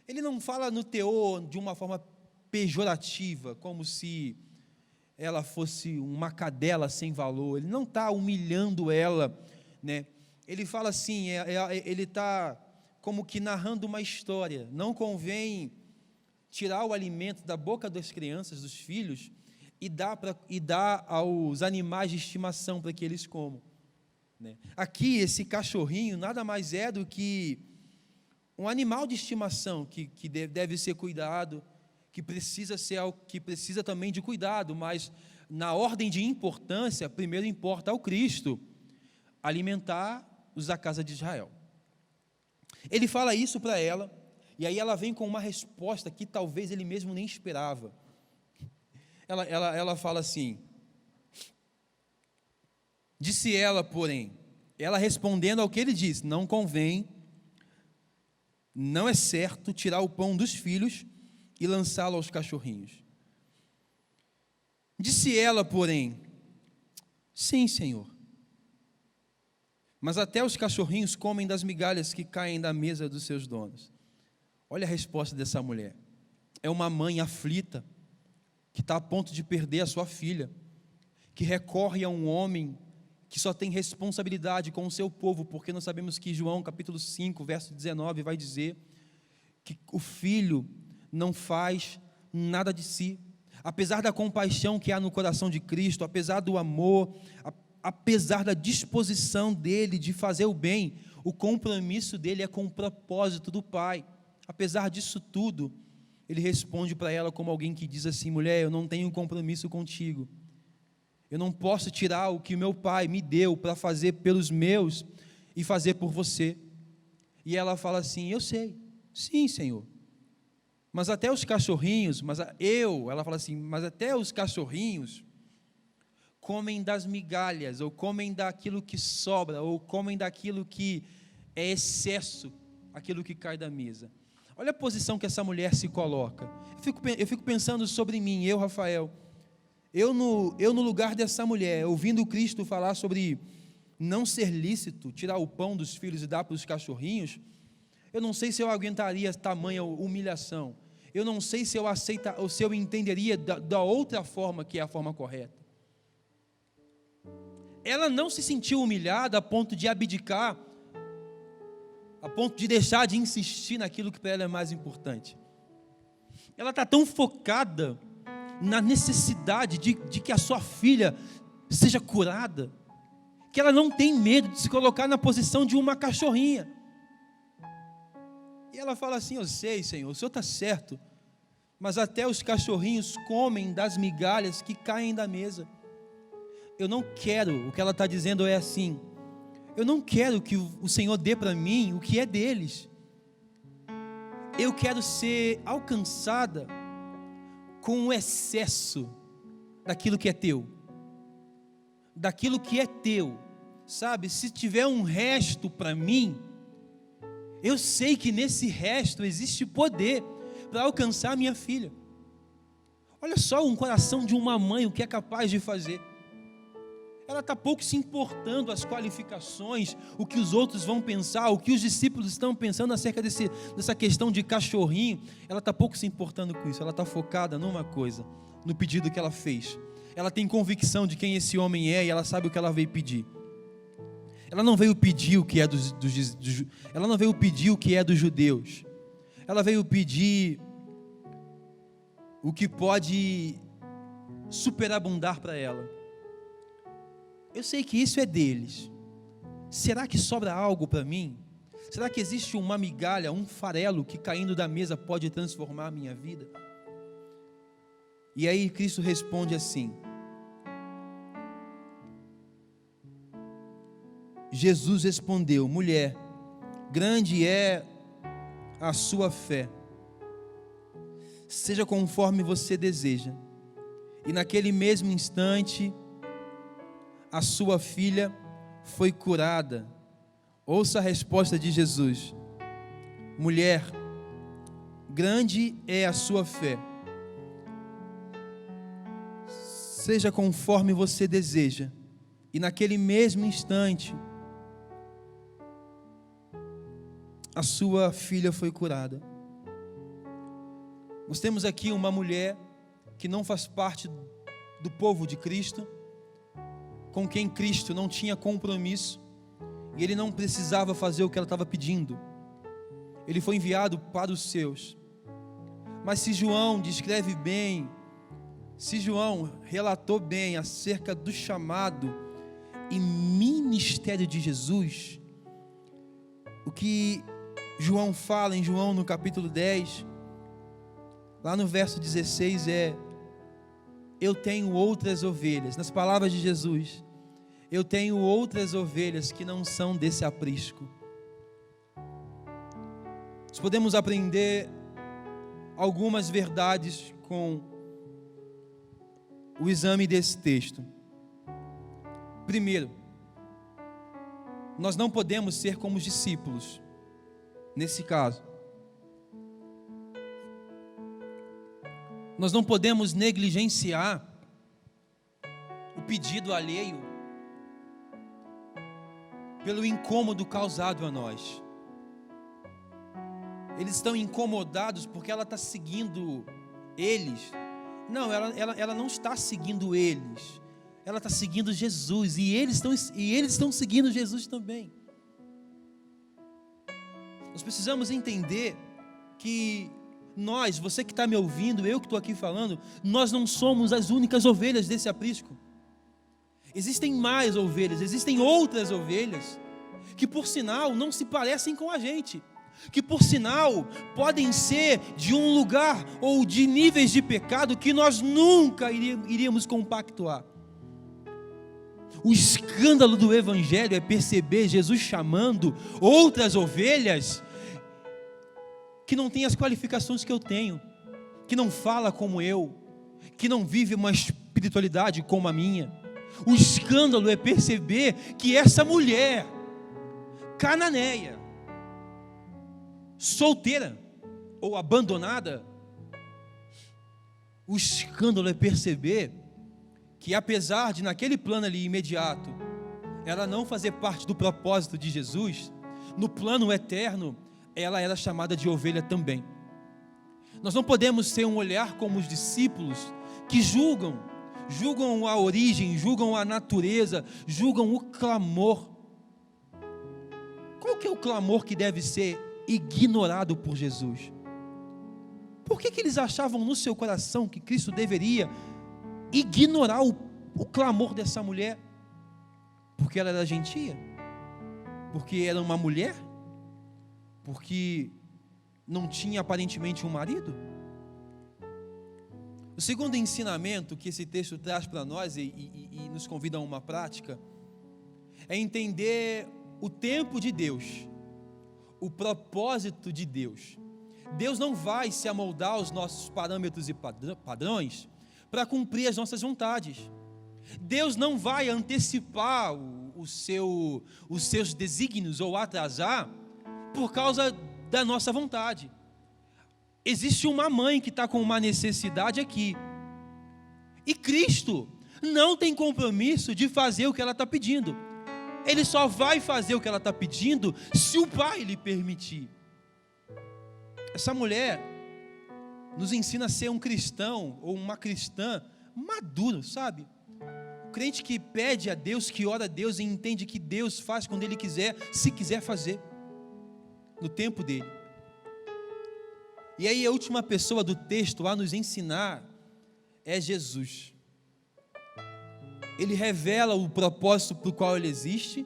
ele não fala no teor de uma forma pejorativa, como se ela fosse uma cadela sem valor. Ele não está humilhando ela, né? Ele fala assim, ele está como que narrando uma história. Não convém tirar o alimento da boca das crianças, dos filhos, e dar aos animais de estimação para que eles comam, né? Aqui, esse cachorrinho nada mais é do que um animal de estimação que deve ser cuidado, que precisa também de cuidado, mas na ordem de importância, primeiro importa ao Cristo alimentar os da casa de Israel. Ele fala isso para ela, e aí ela vem com uma resposta que talvez ele mesmo nem esperava. Ela fala assim: disse ela, porém, ela respondendo ao que ele disse: não convém, não é certo tirar o pão dos filhos e lançá-lo aos cachorrinhos. Disse ela, porém: sim, Senhor, mas até os cachorrinhos comem das migalhas que caem da mesa dos seus donos. Olha a resposta dessa mulher. É uma mãe aflita, que está a ponto de perder a sua filha, que recorre a um homem que só tem responsabilidade com o seu povo, porque nós sabemos que João capítulo 5, verso 19, vai dizer que o filho não faz nada de si. Apesar da compaixão que há no coração de Cristo, apesar do amor, apesar da disposição dele de fazer o bem, o compromisso dele é com o propósito do Pai. Apesar disso tudo, ele responde para ela como alguém que diz assim: mulher, eu não tenho compromisso contigo, eu não posso tirar o que meu pai me deu para fazer pelos meus e fazer por você. E ela fala assim: eu sei, sim, Senhor, mas até os cachorrinhos, ela fala assim, mas até os cachorrinhos comem das migalhas, ou comem daquilo que sobra, ou comem daquilo que é excesso, aquilo que cai da mesa. Olha a posição que essa mulher se coloca. Eu fico pensando sobre mim, eu, Rafael, eu no lugar dessa mulher, ouvindo Cristo falar sobre não ser lícito tirar o pão dos filhos e dar para os cachorrinhos, eu não sei se eu aguentaria tamanha humilhação. Eu não sei se eu entenderia da outra forma, que é a forma correta. Ela não se sentiu humilhada a ponto de abdicar, a ponto de deixar de insistir naquilo que para ela é mais importante. Ela está tão focada na necessidade de que a sua filha seja curada, que ela não tem medo de se colocar na posição de uma cachorrinha. E ela fala assim: eu sei, Senhor, o Senhor está certo, mas até os cachorrinhos comem das migalhas que caem da mesa. Eu não quero, o que ela está dizendo é assim: eu não quero que o Senhor dê para mim o que é deles. Eu quero ser alcançada com o excesso daquilo que é teu. Daquilo que é teu, sabe? Se tiver um resto para mim, eu sei que nesse resto existe poder para alcançar a minha filha. Olha só um coração de uma mãe, o que é capaz de fazer. Ela está pouco se importando as qualificações, o que os outros vão pensar, o que os discípulos estão pensando acerca dessa questão de cachorrinho. Ela está pouco se importando com isso. Ela está focada numa coisa, no pedido que ela fez. Ela tem convicção de quem esse homem é e ela sabe o que ela veio pedir. Ela não veio pedir o que é ela não veio pedir o que é dos judeus. Ela veio pedir o que pode superabundar para ela. Eu sei que isso é deles. Será que sobra algo para mim? Será que existe uma migalha, um farelo que caindo da mesa pode transformar a minha vida? E aí Cristo responde assim: Jesus respondeu: mulher, grande é a sua fé, seja conforme você deseja. E naquele mesmo instante, a sua filha foi curada. Ouça a resposta de Jesus: mulher, grande é a sua fé, seja conforme você deseja. E naquele mesmo instante, a sua filha foi curada. Nós temos aqui uma mulher que não faz parte do povo de Cristo, com quem Cristo não tinha compromisso, e ele não precisava fazer o que ela estava pedindo. Ele foi enviado para os seus. Mas se João descreve bem, se João relatou bem acerca do chamado e ministério de Jesus, o que João fala em João no capítulo 10, lá no verso 16 é: eu tenho outras ovelhas. Nas palavras de Jesus, eu tenho outras ovelhas que não são desse aprisco. Nós podemos aprender algumas verdades com o exame desse texto. Primeiro, nós não podemos ser como os discípulos, nesse caso. Nós não podemos negligenciar o pedido alheio pelo incômodo causado a nós. Eles estão incomodados porque ela está seguindo eles. Não, ela não está seguindo eles. Ela está seguindo Jesus. E eles estão seguindo Jesus também. Nós precisamos entender que nós, você que está me ouvindo, eu que estou aqui falando, nós não somos as únicas ovelhas desse aprisco. Existem mais ovelhas, existem outras ovelhas, que por sinal não se parecem com a gente, que por sinal podem ser de um lugar ou de níveis de pecado que nós nunca iríamos compactuar. O escândalo do Evangelho é perceber Jesus chamando outras ovelhas que não têm as qualificações que eu tenho, que não fala como eu, que não vive uma espiritualidade como a minha. O escândalo é perceber que essa mulher cananeia, solteira ou abandonada, o escândalo é perceber que apesar de naquele plano ali imediato, ela não fazer parte do propósito de Jesus, no plano eterno, ela era chamada de ovelha também. Nós não podemos ter um olhar como os discípulos que julgam a origem, julgam a natureza, julgam o clamor. Qual que é o clamor que deve ser ignorado por Jesus? Por que eles achavam no seu coração que Cristo deveria ignorar o clamor dessa mulher? Porque ela era gentia? Porque era uma mulher? Porque não tinha aparentemente um marido? O segundo ensinamento que esse texto traz para nós e nos convida a uma prática é entender o tempo de Deus, o propósito de Deus. Deus não vai se amoldar aos nossos parâmetros e padrões para cumprir as nossas vontades. Deus não vai antecipar os seus desígnios ou atrasar por causa da nossa vontade. Existe uma mãe que está com uma necessidade aqui, e Cristo não tem compromisso de fazer o que ela está pedindo. Ele só vai fazer o que ela está pedindo se o Pai lhe permitir. Essa mulher nos ensina a ser um cristão ou uma cristã maduro, sabe? O crente que pede a Deus, que ora a Deus e entende que Deus faz quando Ele quiser, se quiser fazer, no tempo dele. E aí a última pessoa do texto a nos ensinar é Jesus. Ele revela o propósito para o qual Ele existe,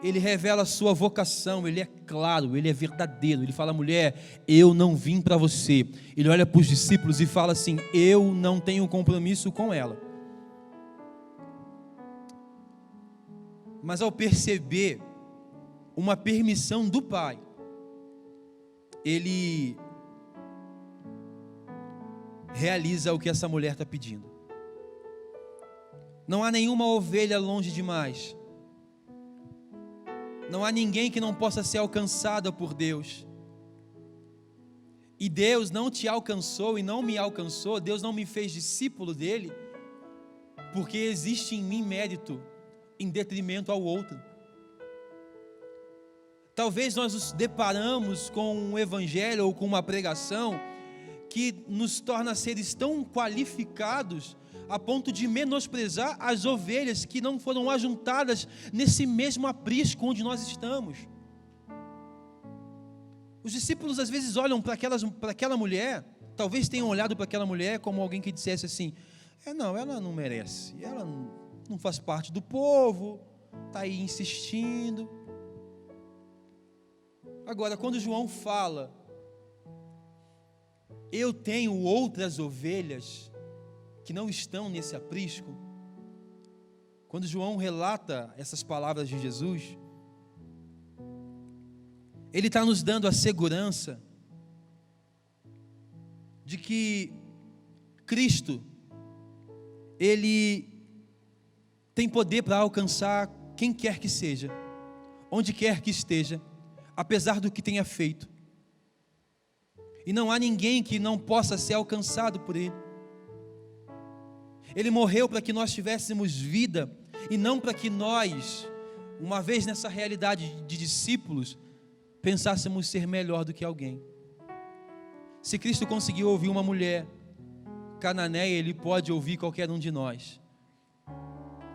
Ele revela a sua vocação, Ele é claro, Ele é verdadeiro. Ele fala: mulher, eu não vim para você. Ele olha para os discípulos e fala assim: eu não tenho compromisso com ela. Mas ao perceber uma permissão do Pai, Ele realiza o que essa mulher está pedindo. Não há nenhuma ovelha longe demais. Não há ninguém que não possa ser alcançada por Deus. E Deus não te alcançou e não me alcançou, Deus não me fez discípulo dele, porque existe em mim mérito em detrimento ao outro. Talvez nós nos deparamos com um evangelho ou com uma pregação que nos torna seres tão qualificados a ponto de menosprezar as ovelhas que não foram ajuntadas nesse mesmo aprisco onde nós estamos. Os discípulos às vezes olham para aquela mulher, talvez tenham olhado para aquela mulher como alguém que dissesse assim: ela não merece, ela não faz parte do povo, está aí insistindo. Agora, quando João fala: eu tenho outras ovelhas que não estão nesse aprisco, quando João relata essas palavras de Jesus, ele está nos dando a segurança de que Cristo, Ele tem poder para alcançar quem quer que seja, onde quer que esteja, apesar do que tenha feito. E não há ninguém que não possa ser alcançado por Ele. Ele morreu para que nós tivéssemos vida, e não para que nós, uma vez nessa realidade de discípulos, pensássemos ser melhor do que alguém. Se Cristo conseguiu ouvir uma mulher cananeia, Ele pode ouvir qualquer um de nós.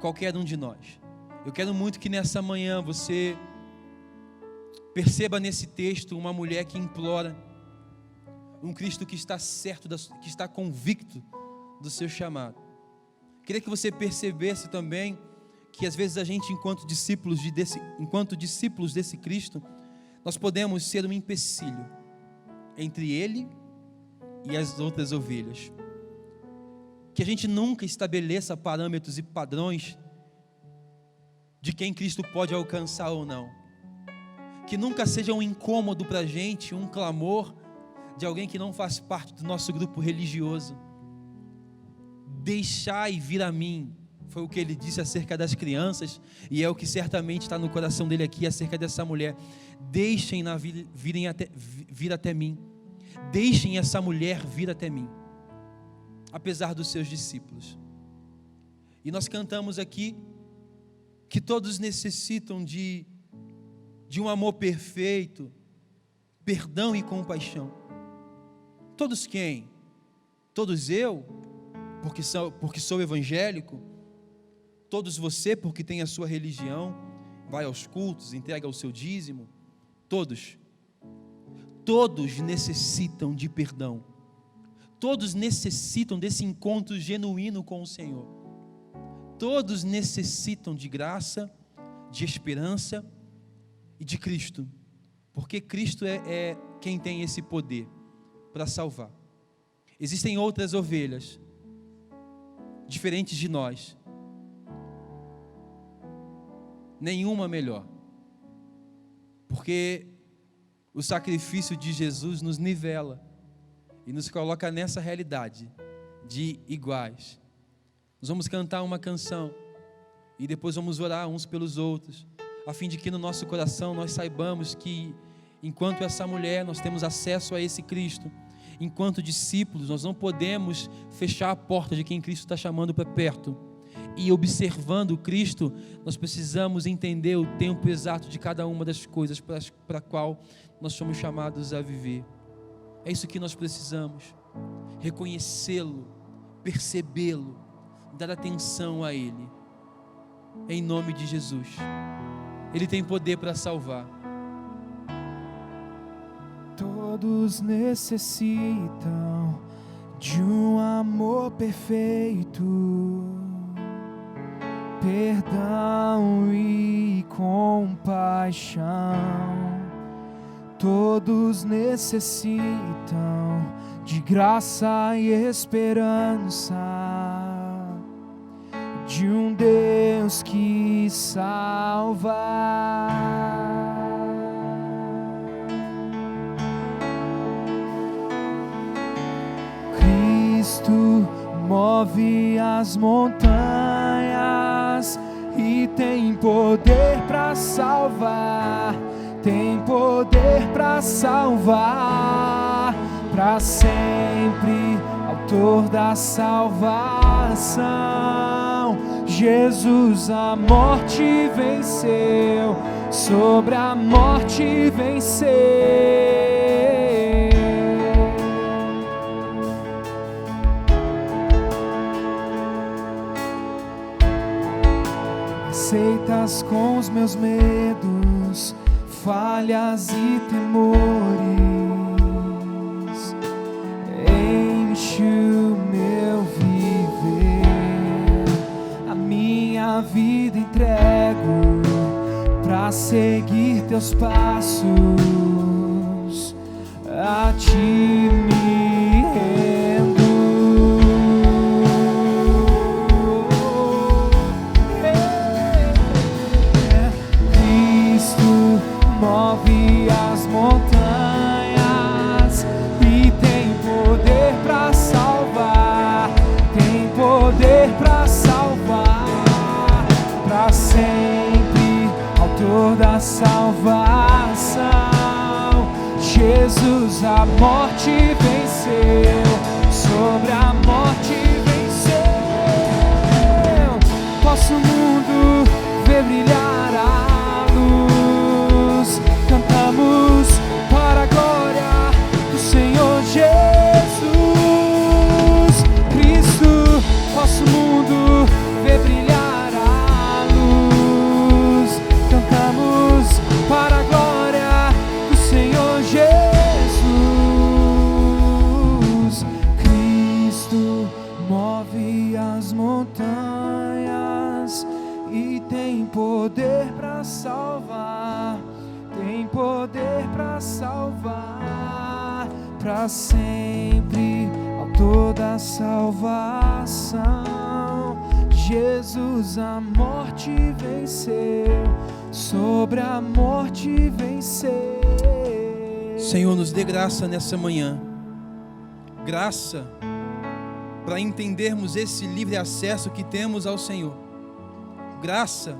Qualquer um de nós. Eu quero muito que nessa manhã você perceba nesse texto uma mulher que implora, um Cristo que está certo, que está convicto do seu chamado. Queria que você percebesse também que às vezes a gente, enquanto discípulos desse Cristo, nós podemos ser um empecilho entre Ele e as outras ovelhas. Que a gente nunca estabeleça parâmetros e padrões de quem Cristo pode alcançar ou não. Que nunca seja um incômodo para a gente, um clamor de alguém que não faz parte do nosso grupo religioso. Deixai vir a mim, foi o que ele disse acerca das crianças, e é o que certamente está no coração dele aqui acerca dessa mulher. Deixem-na vir até mim. Deixem essa mulher vir até mim, apesar dos seus discípulos. E nós cantamos aqui que todos necessitam de um amor perfeito, perdão e compaixão. Todos quem? Todos eu, porque sou evangélico? Todos você, porque tem a sua religião, vai aos cultos, entrega o seu dízimo? Todos necessitam de perdão. Todos necessitam desse encontro genuíno com o Senhor. Todos necessitam de graça, de esperança e de Cristo, porque Cristo é quem tem esse poder para salvar. Existem outras ovelhas diferentes de nós, nenhuma melhor, porque o sacrifício de Jesus nos nivela e nos coloca nessa realidade de iguais. Nós vamos cantar uma canção e depois vamos orar uns pelos outros, a fim de que no nosso coração nós saibamos que enquanto essa mulher nós temos acesso a esse Cristo. Enquanto discípulos, nós não podemos fechar a porta de quem Cristo está chamando para perto. E observando Cristo, nós precisamos entender o tempo exato de cada uma das coisas para a qual nós somos chamados a viver. É isso que nós precisamos. Reconhecê-lo, percebê-lo, dar atenção a Ele. Em nome de Jesus. Ele tem poder para salvar. Todos necessitam de um amor perfeito, perdão e compaixão. Todos necessitam de graça e esperança, de um Deus que salva. Cristo move as montanhas e tem poder para salvar, tem poder para salvar, para sempre, autor da salvação. Jesus a morte venceu, sobre a morte venceu. Aceitas com os meus medos, falhas e temores, enche o meu viver, a minha vida entrego pra seguir teus passos, a ti me rendo. Move as montanhas e tem poder para salvar, tem poder para salvar, para sempre, autor da salvação. Jesus a morte venceu, sobre a morte venceu. Posso o mundo ver brilhar a luz, cantamos para a glória do Senhor Jesus. Cristo, nosso mundo vê brilhar a luz, cantamos para a glória do Senhor Jesus. Cristo move as montanhas e tem poder para salvar, tem poder para salvar, para sempre, autor da salvação. Jesus a morte venceu, sobre a morte venceu. Senhor, nos dê graça nessa manhã, graça para entendermos esse livre acesso que temos ao Senhor, graça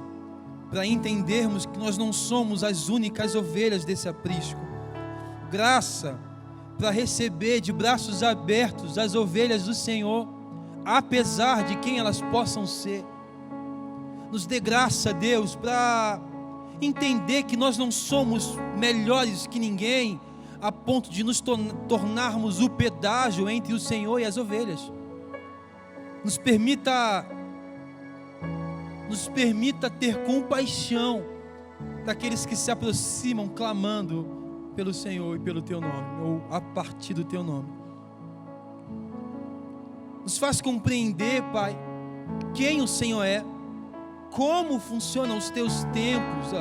para entendermos que nós não somos as únicas ovelhas desse aprisco, graça para receber de braços abertos as ovelhas do Senhor, apesar de quem elas possam ser. Nos dê graça, Deus, para entender que nós não somos melhores que ninguém, a ponto de nos tornarmos o pedágio entre o Senhor e as ovelhas. Nos permita ter compaixão daqueles que se aproximam clamando pelo Senhor e pelo Teu nome, ou a partir do Teu nome. Nos faz compreender, Pai, quem o Senhor é, como funcionam os teus tempos,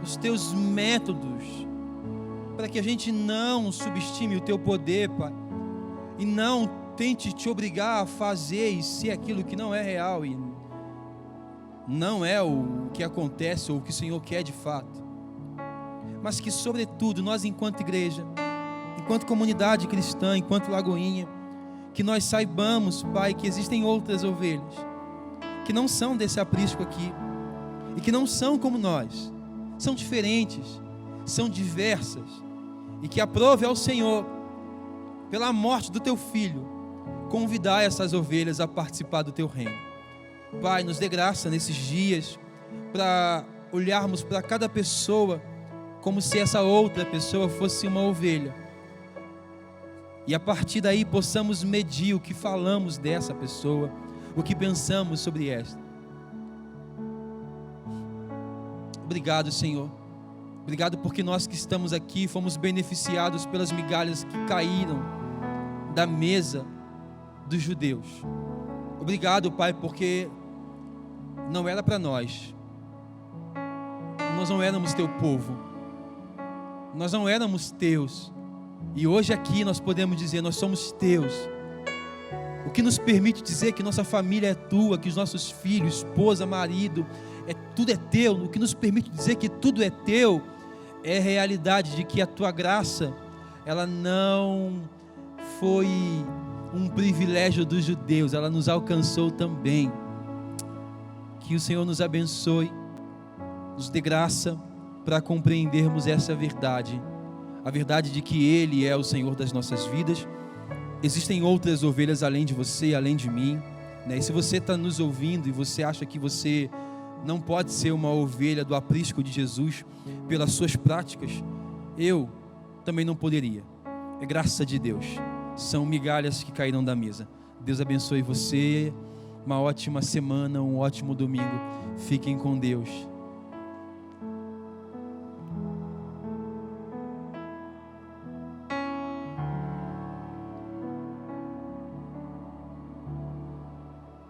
os teus métodos, para que a gente não subestime o teu poder, Pai, e não tente te obrigar a fazer e ser aquilo que não é real e não é o que acontece ou o que o Senhor quer de fato. Mas que, sobretudo, nós enquanto igreja, enquanto comunidade cristã, enquanto Lagoinha, que nós saibamos, Pai, que existem outras ovelhas que não são desse aprisco aqui e que não são como nós, são diferentes, são diversas, e que aprove ao Senhor, pela morte do teu filho, convidar essas ovelhas a participar do teu reino. Pai, nos dê graça nesses dias para olharmos para cada pessoa como se essa outra pessoa fosse uma ovelha, e a partir daí possamos medir o que falamos dessa pessoa, o que pensamos sobre esta. Obrigado, Senhor. Obrigado porque nós que estamos aqui fomos beneficiados pelas migalhas que caíram da mesa dos judeus. Obrigado, Pai, porque não era para nós. Nós não éramos teu povo. Nós não éramos teus. E hoje aqui nós podemos dizer, nós somos teus. O que nos permite dizer que nossa família é tua, que os nossos filhos, esposa, marido, tudo é teu. O que nos permite dizer que tudo é teu é a realidade de que a tua graça, ela não foi um privilégio dos judeus, ela nos alcançou também. Que o Senhor nos abençoe, nos dê graça para compreendermos essa verdade, a verdade de que Ele é o Senhor das nossas vidas. Existem outras ovelhas além de você, além de mim, né? E se você está nos ouvindo e você acha que você não pode ser uma ovelha do aprisco de Jesus pelas suas práticas, eu também não poderia. É graça de Deus, são migalhas que caíram da mesa. Deus abençoe você, uma ótima semana, um ótimo domingo. Fiquem com Deus.